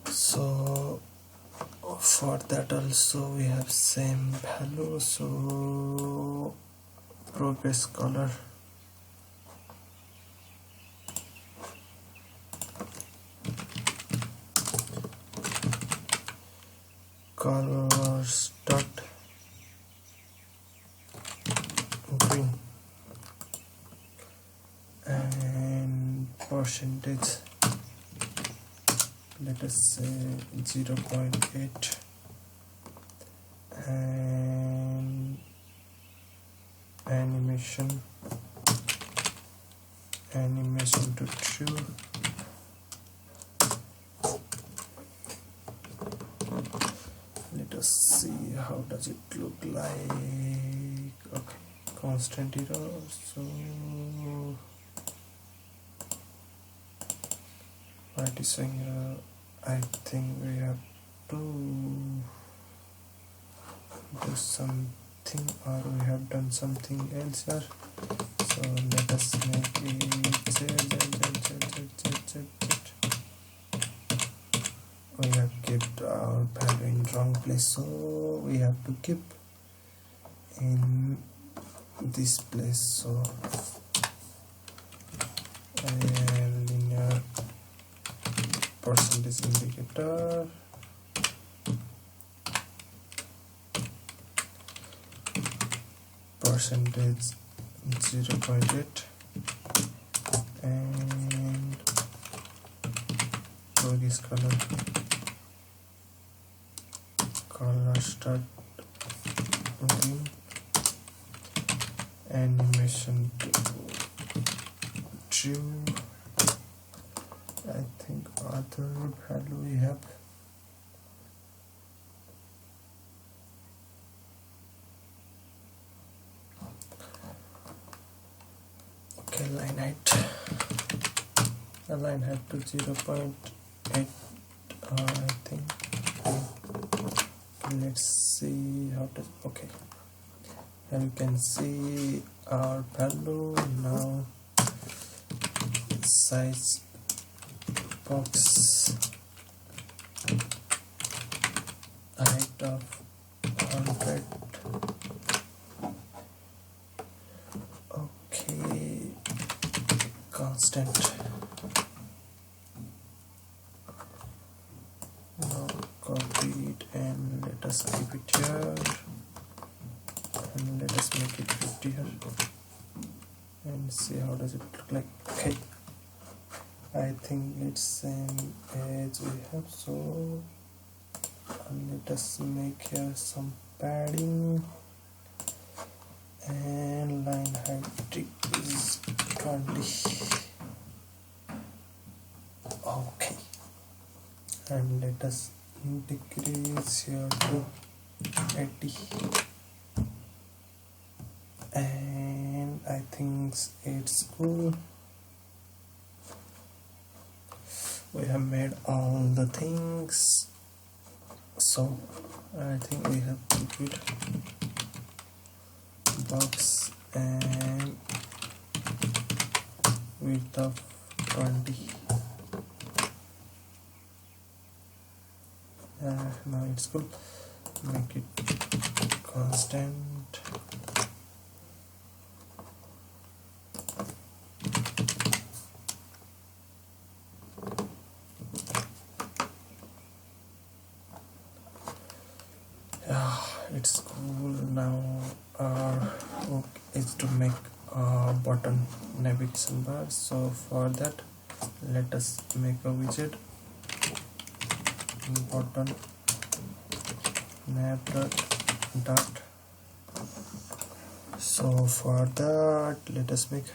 so for that also we have same value. So progress color start green, and percentage let us say 0.8, and animation to true, let us see how does it look like. Okay, constant error. So what is saying here? I think we have to do something, or we have done something else here. So let us make it Z. We have kept our value in wrong place, so we have to keep in this place. So linear percentage indicator, percentage 0.8, and progress color start green, animation to true. I think other value we have line height to 0.8, I think. Let's see how does. Okay, here you can see our value. Now size box height of 100. Okay, constant. Now copy it and let us keep it here, and let us make it 50 here, and see how does it look like. Okay, I think it's same as we have. So let us make here some padding, and line height is 20. Okay, and let us decrease here to 80, and I think it's cool. We have made all the things. So I think we have liquid box and width of 20. Now it's cool. Make it constant. Yeah, it's cool. Now our work is to make a button navigation bar. So for that, let us make a widget button nav dot. So for that, let us make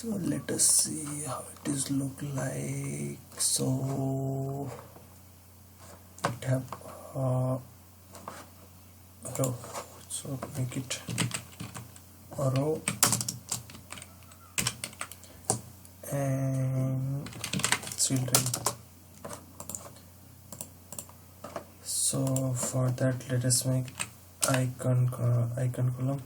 so let us see how it is look like. So it have a row, so make it a row and children. So for that, let us make icon column.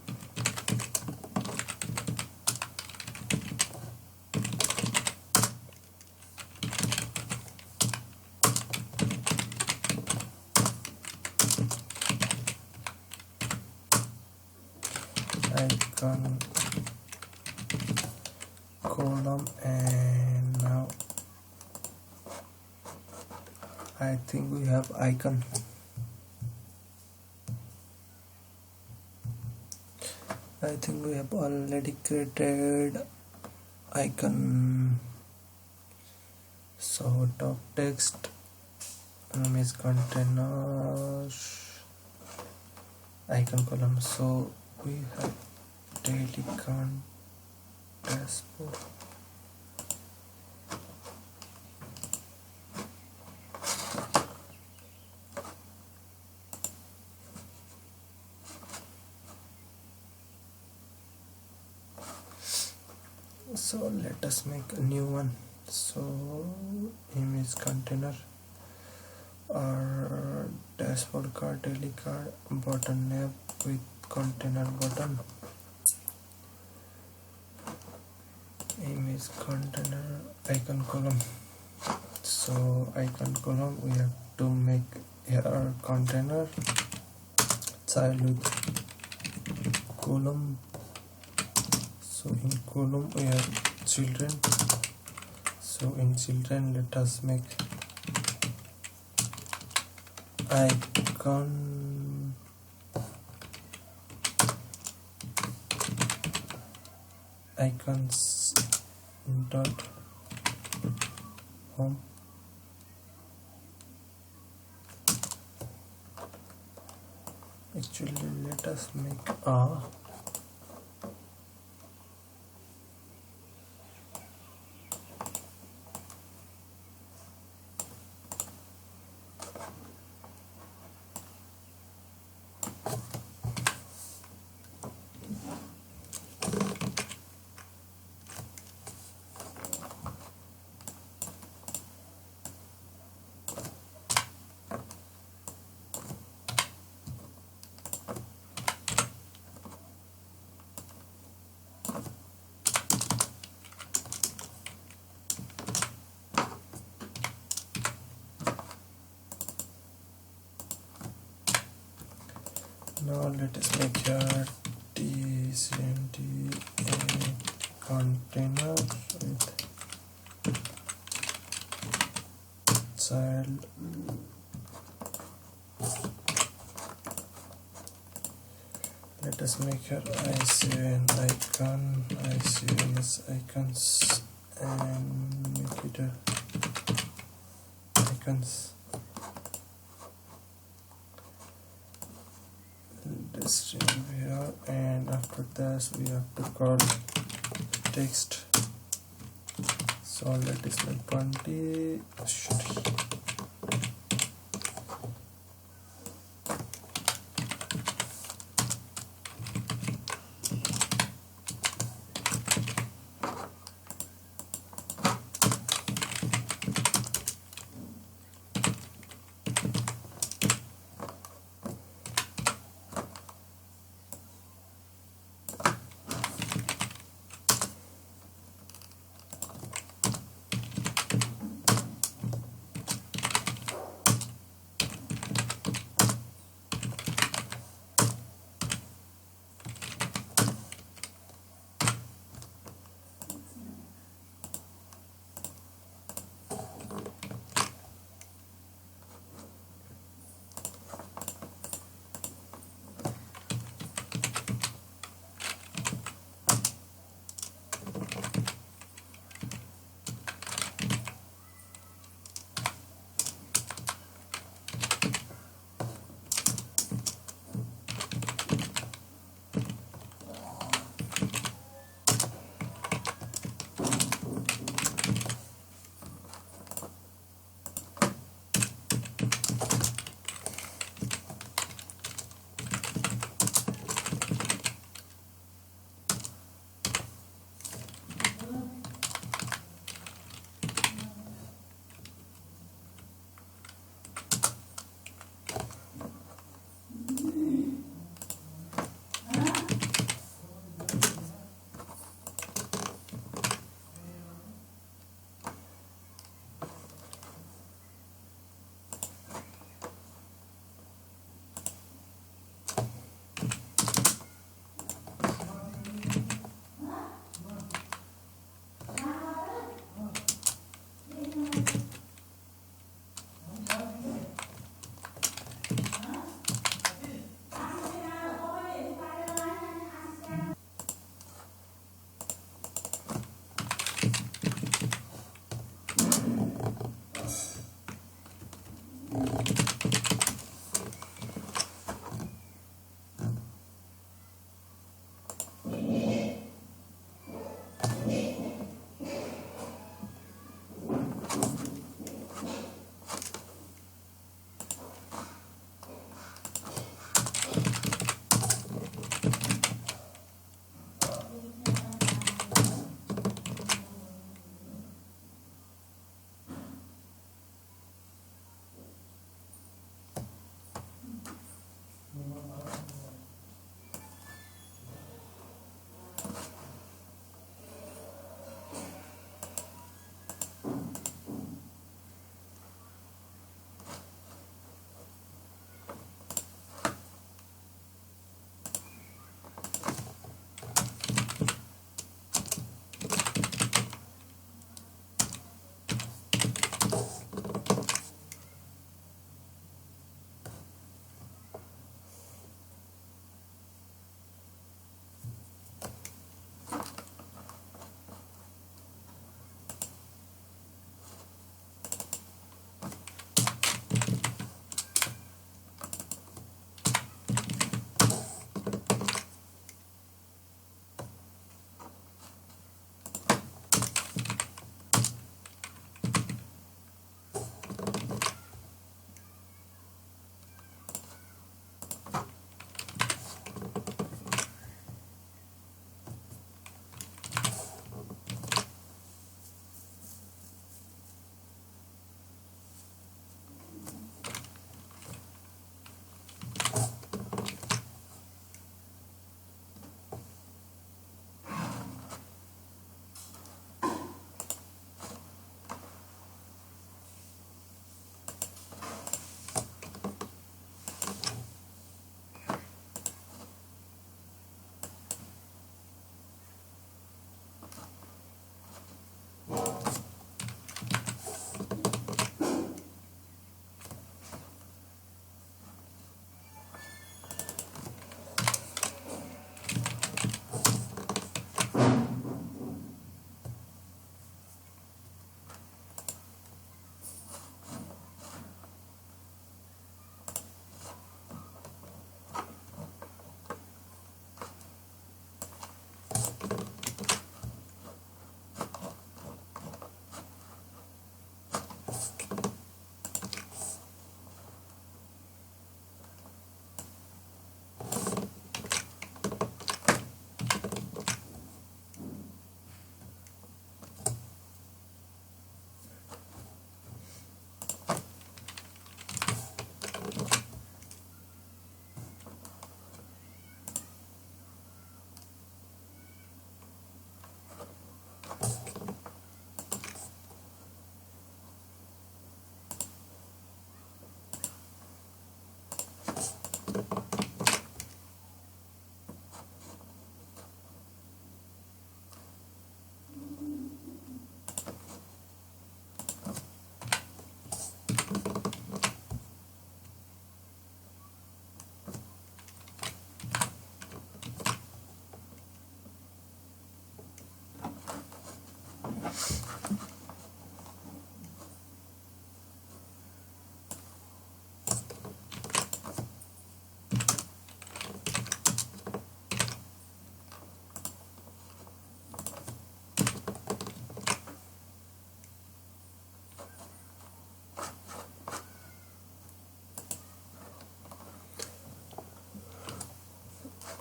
Icon column, and now I think we have icon. I think we have already created icon. So top text, image containers, icon column. So we have daily count dashboard. So let us make a new one. So image container or dashboard card, daily card, button nav with container button, image container, icon column. So icon column, we have to make here container child with column. So in column we have children. So in children, let us make icons dot home. Actually, let us make a now let us make here tcnt a container with child. Let us make here ICN icon, ICNS icons, and make it icons. This here, and after this we have to call text. So let us make 20.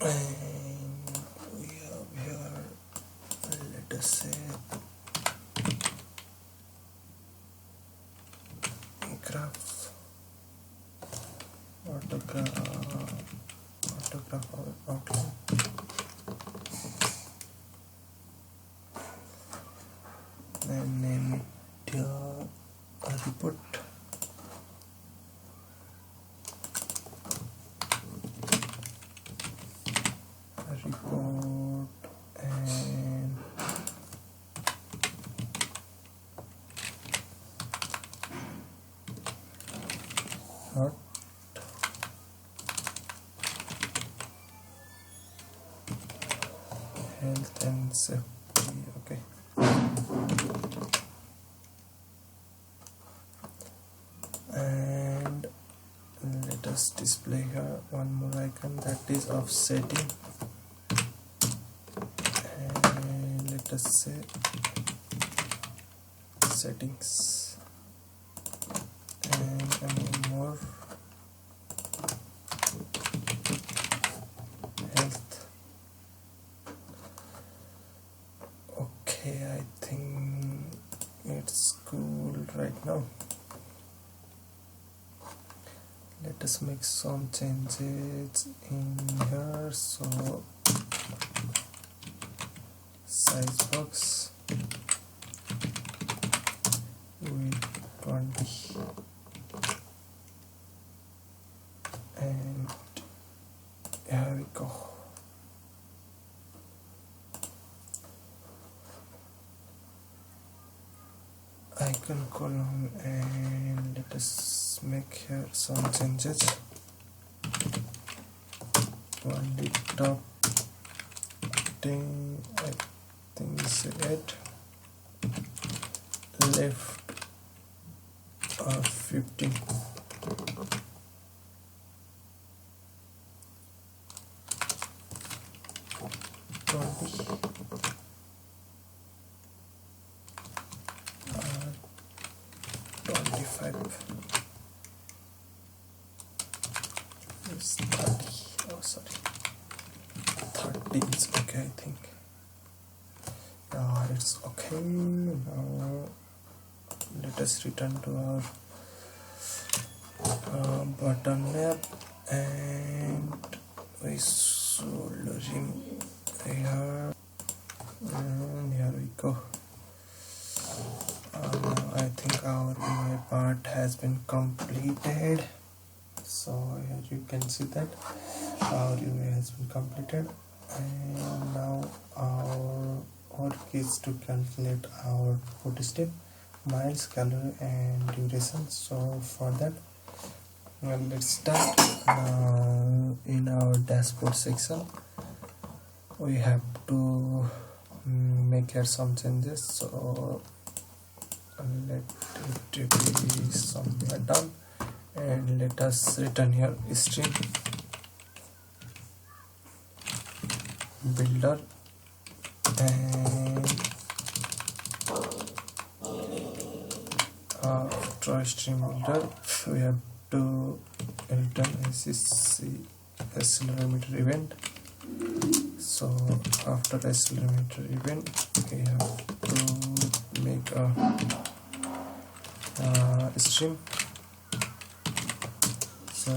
and we have here, let us say, graph, autograph outline. And name it report. And not health and safety. Okay. And let us display here one more icon, that is offsetting, and let us say settings, and more health. Okay, I think it's cool right now. Let us make some changes in here. So size box with 20, and here we go. Icon column, and let us make here some changes. Only top 10, I think is 8, left 15. It's 30. Oh, sorry. 30 is okay, I think. Yeah, it's okay. Now let us return to our button map, and we soldering here, and here we go. I think our UI part has been completed. So here you can see that our UI has been completed, and now our work is to calculate our footstep, miles, calorie and duration. So for that, let's start. In our dashboard section, we have to make here some changes. So let it be somewhere down, and let us return here stream builder, and after stream builder we have to return accelerometer event. So after accelerometer event we have to make a stream. So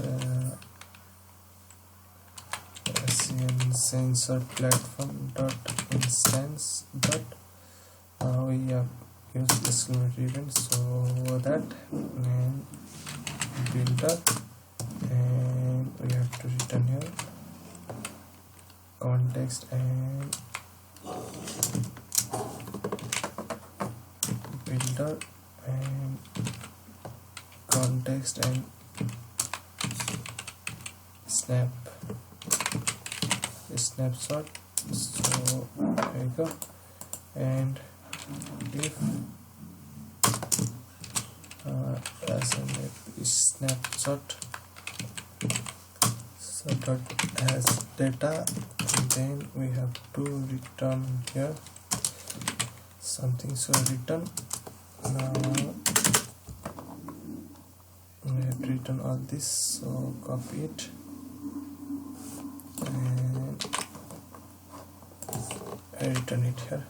sensor platform dot instance dot we have used accelerometer event, so that, and builder, and we have to return here context and builder and context and snapshot. So there you go, and if snapshot so dot has data, then we have to return here something. So return, now we have to return all this, so copy it and return it here.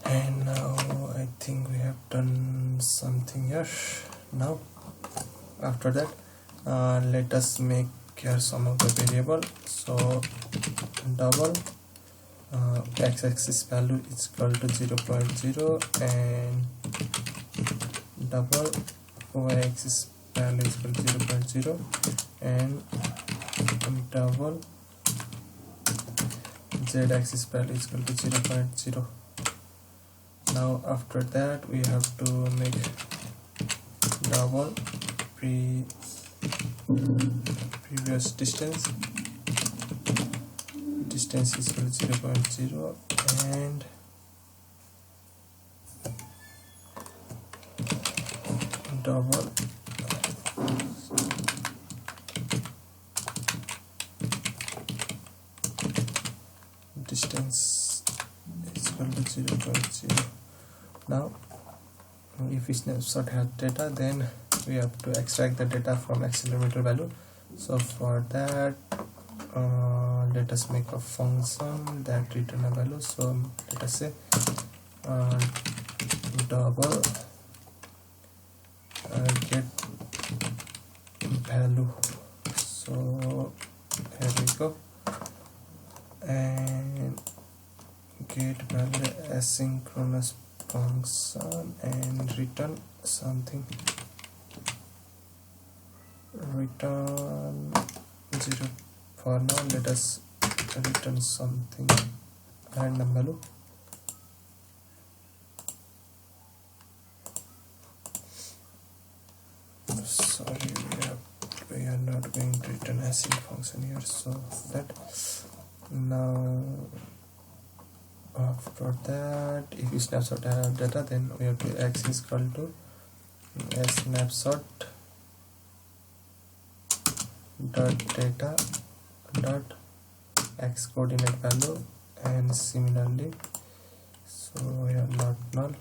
And now I think we have done something here. Now after that, let us make here some of the variable. So double x-axis value is equal to 0.0 and double y-axis value is equal to 0.0 and double z-axis value is equal to 0.0. Now after that we have to make double previous distance is equal to 0.0 and double distance is equal to 0.0. Now if we snapshot has data, then we have to extract the data from accelerometer value. So for that, let us make a function that return a value. So let us say double get value. So here we go, and get value asynchronous function and return something. Return 0. For now, let us return something random value. Sorry, we are not going to return async function here. So that now after that, if you snapshot data, then we have to x is equal to snapshot dot data dot x coordinate value, and similarly, so we are not null.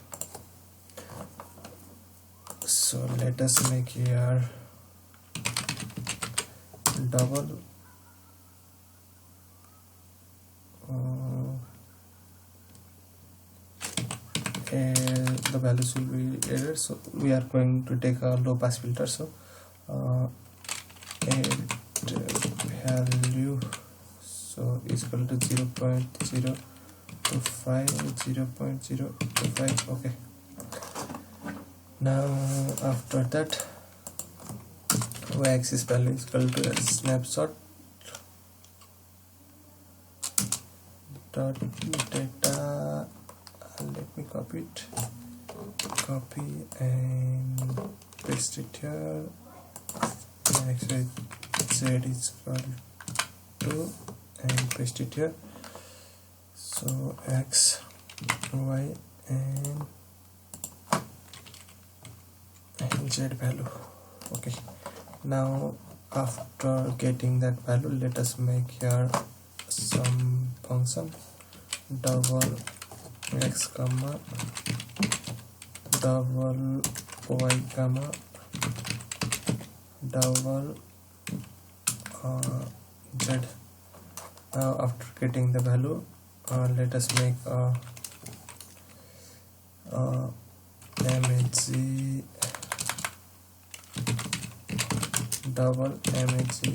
So let us make here double the values will be error. So we are going to take a low pass filter. So add value so is equal to 0.025 0.025. okay. Now after that, y-axis value is equal to snapshot dot data. Let me copy and paste it here. Actually z is equal to, and paste it here. So x, y and z value. Okay, now after getting that value, let us make here some function double x comma double y comma double z. Now after getting the value, let us make mhg double mhg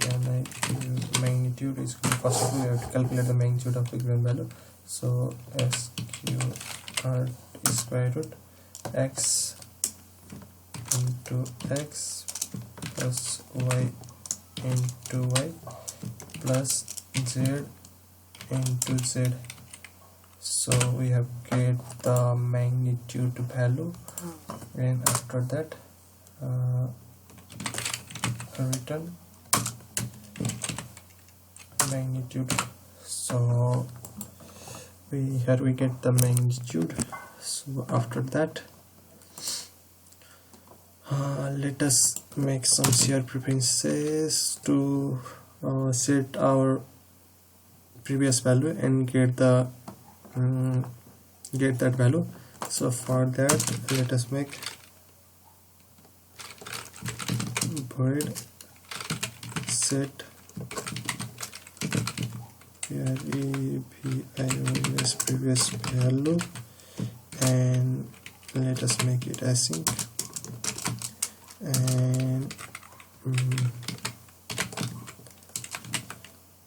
magnitude is equal to, first of all we have to calculate the magnitude of the given value. So sqrt is square root x into x plus y into y plus z into z. So we have get the magnitude value, and after that return magnitude. So here we get the magnitude. So after that, let us make some shear preferences to set our previous value and get that value. So for that, let us make void set here EVIOS previous value, and let us make it async, and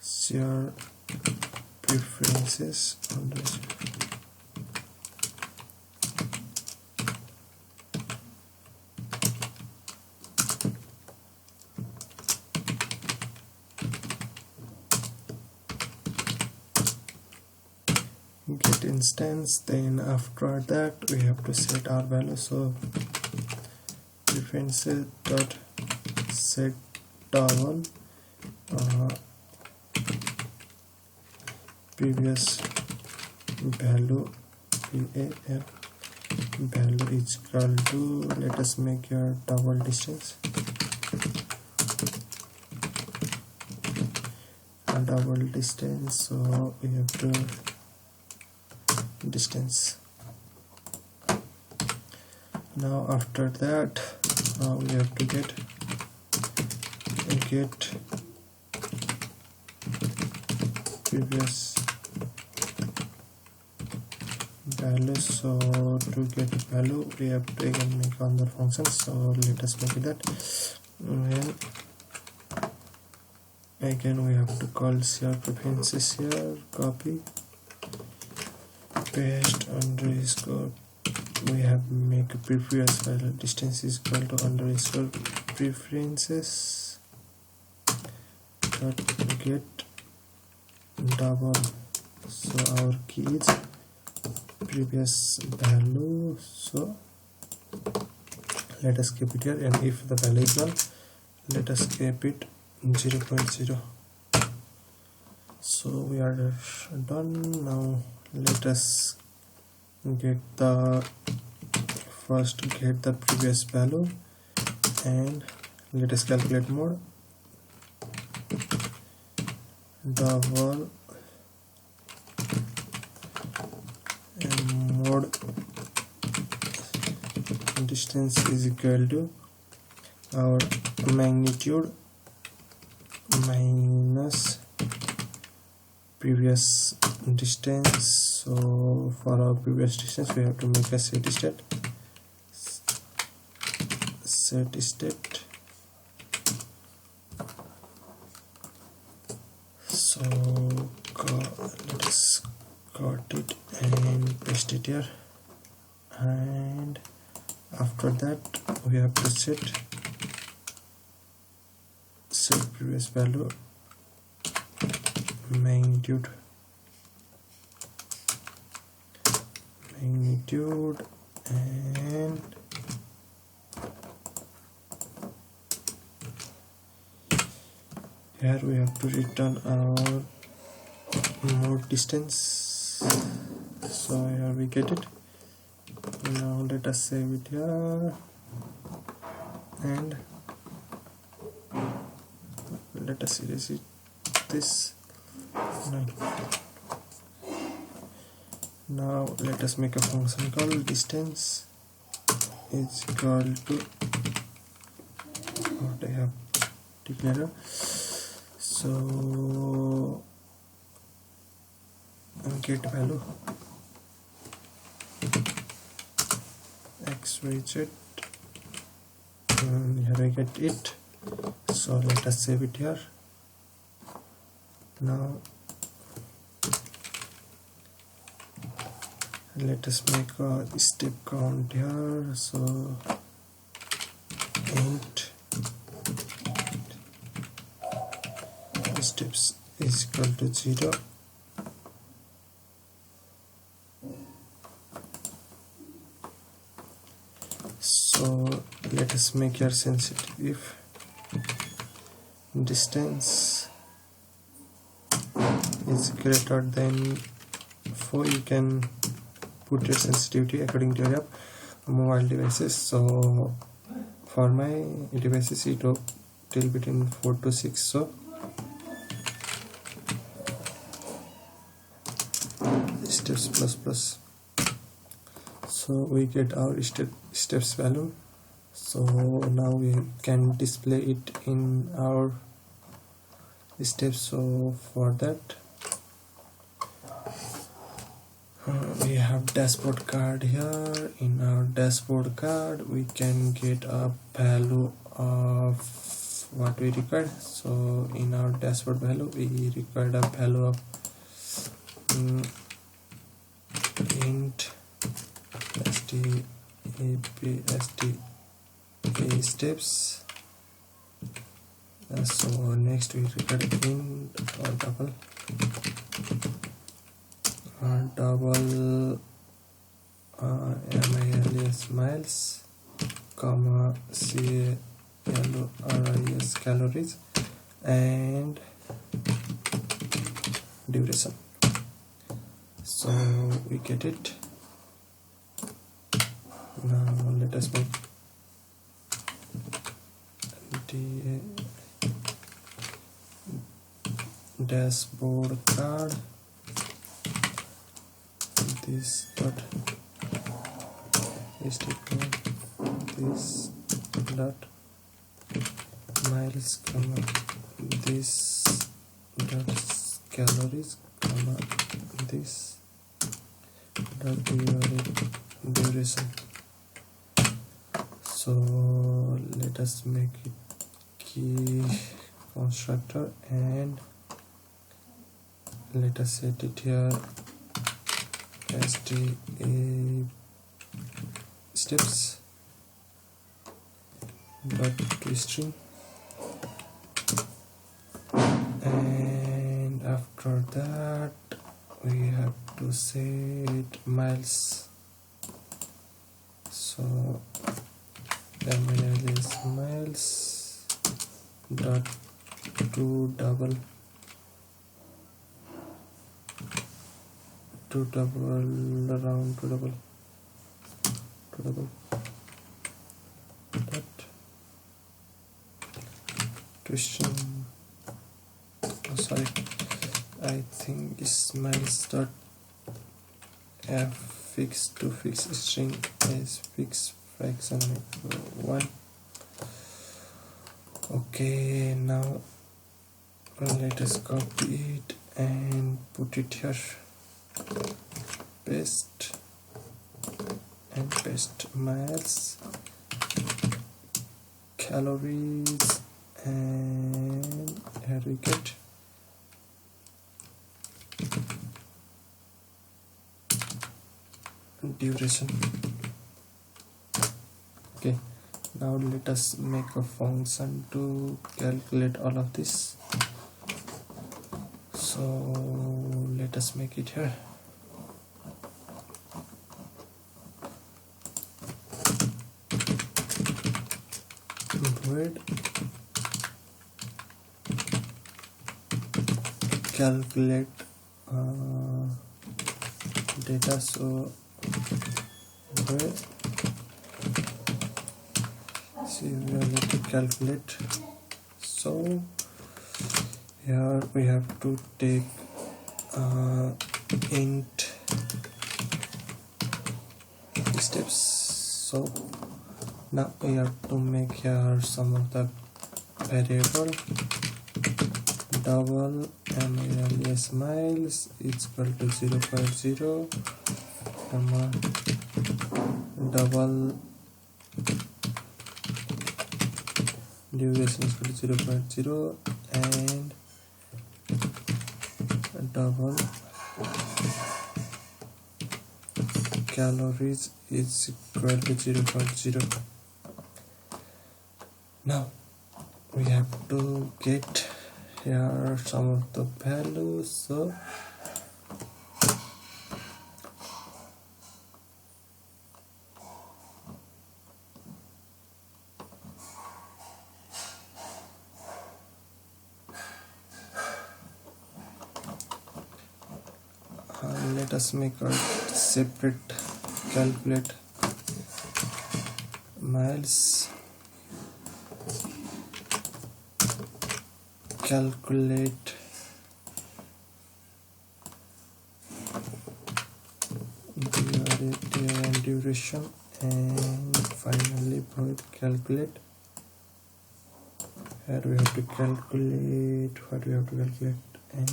share preferences under get instance. Then after that we have to set our value, so preferences dot set towel previous value PAL value is equal to, let us make your towel distance, double distance, so we have to distance. Now after that we have to get previous value. So to get value we have to again make another function, so let us make it that, and again we have to call share preferences here, copy paste underscore, we have make a previous value distance is equal to underscore preferences dot get double, so our key is previous value, so let us keep it here, and if the value is 1 let us keep it 0.0. so we are done. Now let us get the previous value, and let us calculate mode double and mode distance is equal to our magnitude minus previous distance. So for our previous distance we have to make a set state, so let us cut it and paste it here, and after that we have to set previous value magnitude, and here we have to return our mode distance, so here we get it. Now let us save it here, and let us erase it this. Now let us make a function called distance is equal to what I have declared, so get value xyz, and here I get it, so let us save it here. Now let us make a step count here, so int steps is equal to 0. So let us make your sensitive if distance is greater than 4, you can put your sensitivity according to your mobile devices. So for my devices it will till between 4 to 6, so steps plus, so we get our steps value. So now we can display it in our steps. So for that We have dashboard card here. In our dashboard card we can get a value of what we require. So in our dashboard value we required a value of int stap steps. So next we require int or double MILS miles, comma CALORIS calories, and duration. So we get it. Now let us make the dashboard card. This dot HTML, this dot miles, comma this dot calories, comma this dot duration. So let us make it key constructor and let us set it here sta steps dot toString, and after that we have to set miles. So MILS miles dot to double around to double dot toString. Oh, sorry, I think it's miles dot fix to fix string is fix fraction 1. Okay, now let us copy it and put it here. Paste and paste miles, calories, and here we get duration. Okay, now let us make a function to calculate all of this. So let us make it here. Void calculate data. So void see we are going to calculate. So here we have to take int steps. So now we have to make here some of the variable. Double MILS miles is equal to 0.0, comma double duration is equal to 0.0 and double calories is equal to 0.0. Now we have to get here some of the values. So let us make a separate calculate miles calculate duration, and finally void calculate. Here we have to calculate what we have to calculate, and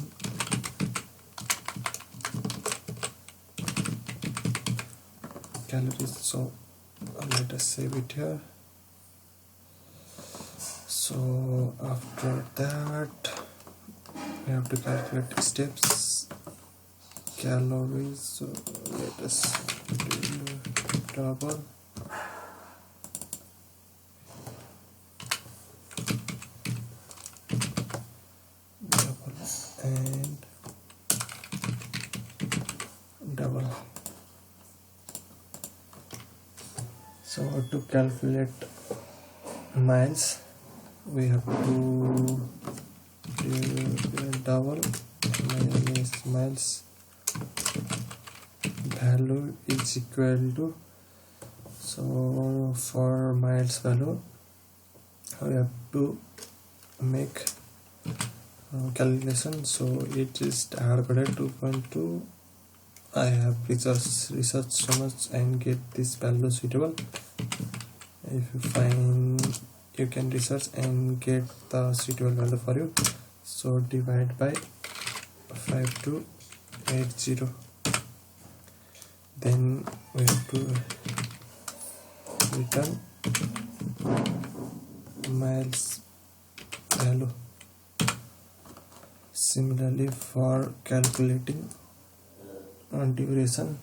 calories. So let us save it here. So after that we have to calculate steps, calories. So let us do double and double. So to calculate miles we have to do double minus miles value is equal to, so for miles value we have to make calculation. So it is hardcoded 2.2. I have researched so much and get this value suitable. If you find, you can research and get the suitable value for you. So divide by 5280. Then we have to return miles value. Similarly for calculating duration,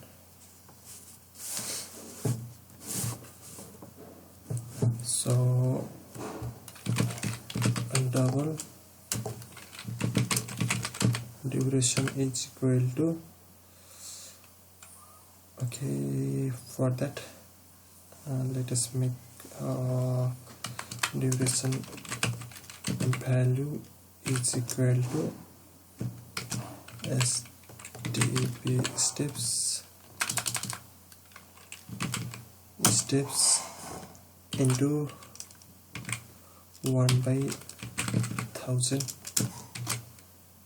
so double duration is equal to, okay, for that let us make duration value is equal to STP steps into 1/1000.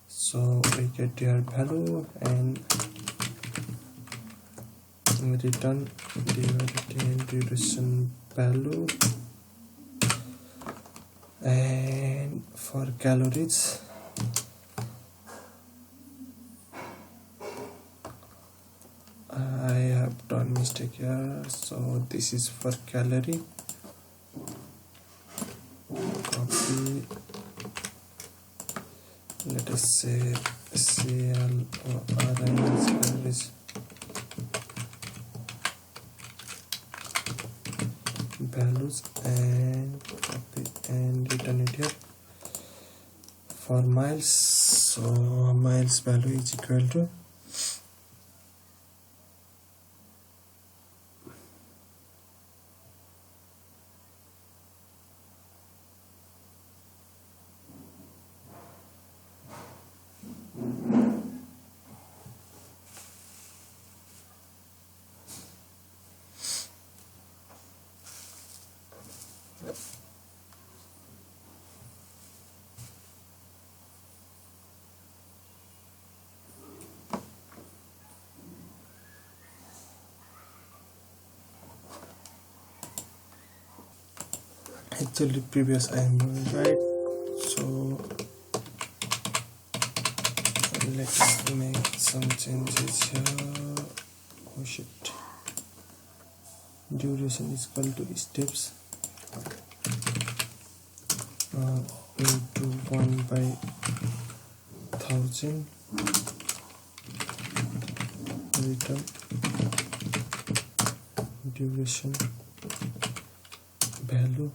So we get your value and return duration value. And for calories, I have done mistake here. So this is for calorie. Copy. Let us say calories values and copy and return it here. For miles, so miles value is equal to actually previous I am right. So let's make some changes here. Oh shit. Duration is equal to steps into 1/1000. Return duration value.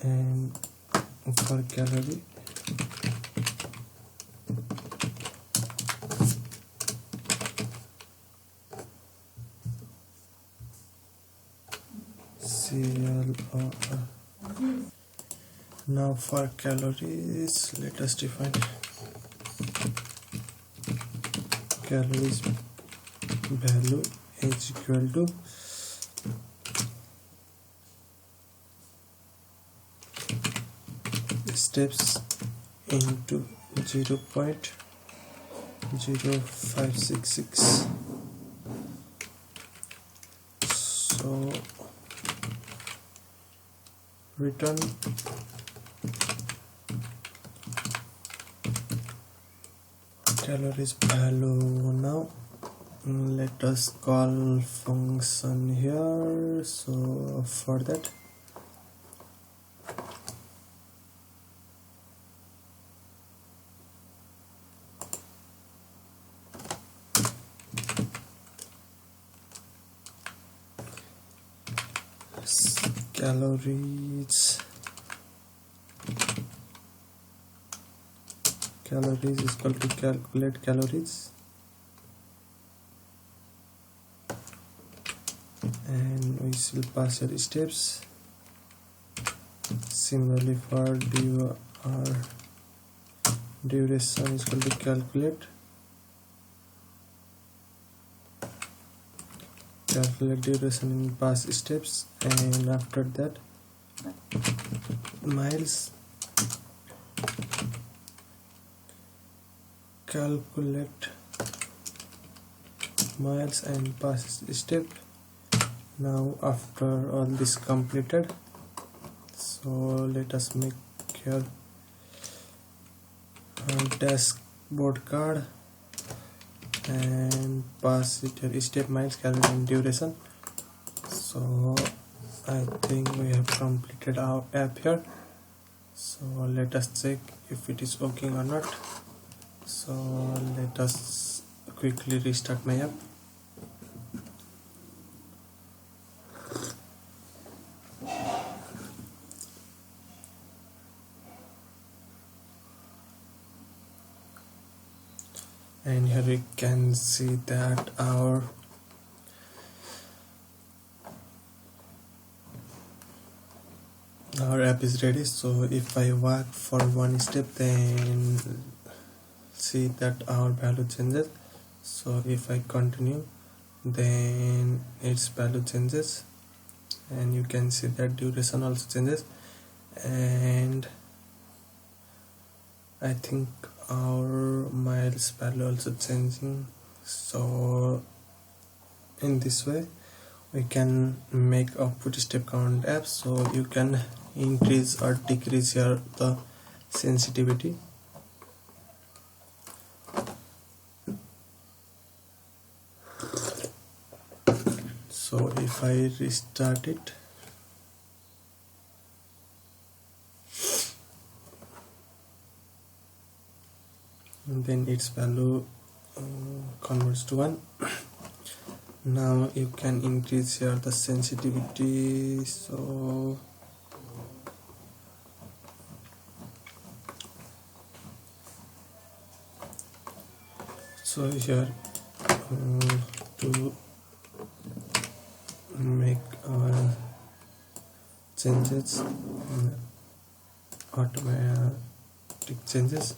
And for calorie, now for calories, let us define calories value is equal to steps into 0.0566. So return calories value now let us call function here. So for that, calories is equal to calculate calories, and we will pass your steps. Similarly for duration is equal to calculate duration in past steps, and after that miles, calculate miles and past step. Now after all this completed, so let us make here a dashboard card and pass it your step, miles, calorie and duration. So I think we have completed our app here. So let us check if it is working or not. So let us quickly restart my app. And here we can see that our app is ready. So if I walk for one step, then see that our value changes. So if I continue, then its value changes, and you can see that duration also changes, and I think our miles value also changing. So in this way we can make output step count app, so you can increase or decrease here the sensitivity. So if I restart it, then its value converts to 1. Now you can increase here the sensitivity. So here to make our changes, automatic changes,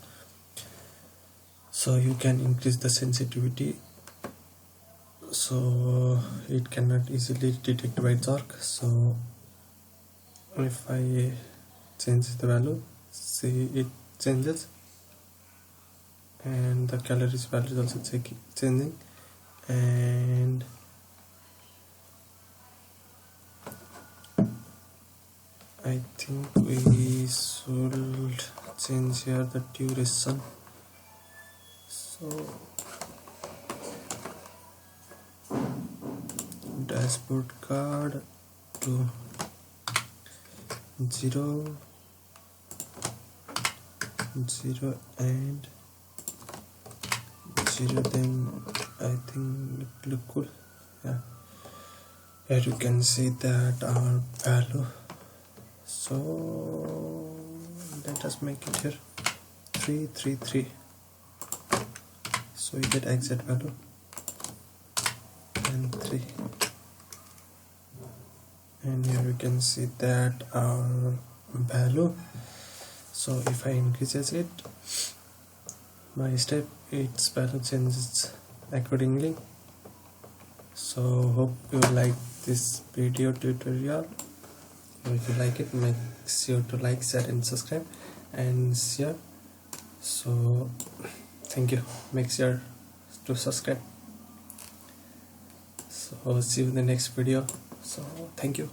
so you can increase the sensitivity so it cannot easily detect by torque. So if I change the value, see it changes, and the calories value is also changing, and I think we should change here the duration. So dashboard card to 0, 0 and 0, then I think it look cool. Yeah, here you can see that our value. So let us make it here 333, so we get exact value, and 3, and here we can see that our value. So if I increases it, my step, its value changes accordingly. So hope you like this video tutorial. If you like it, make sure to like, share and subscribe and share. So thank you, make sure to subscribe. So see you in the next video. So thank you.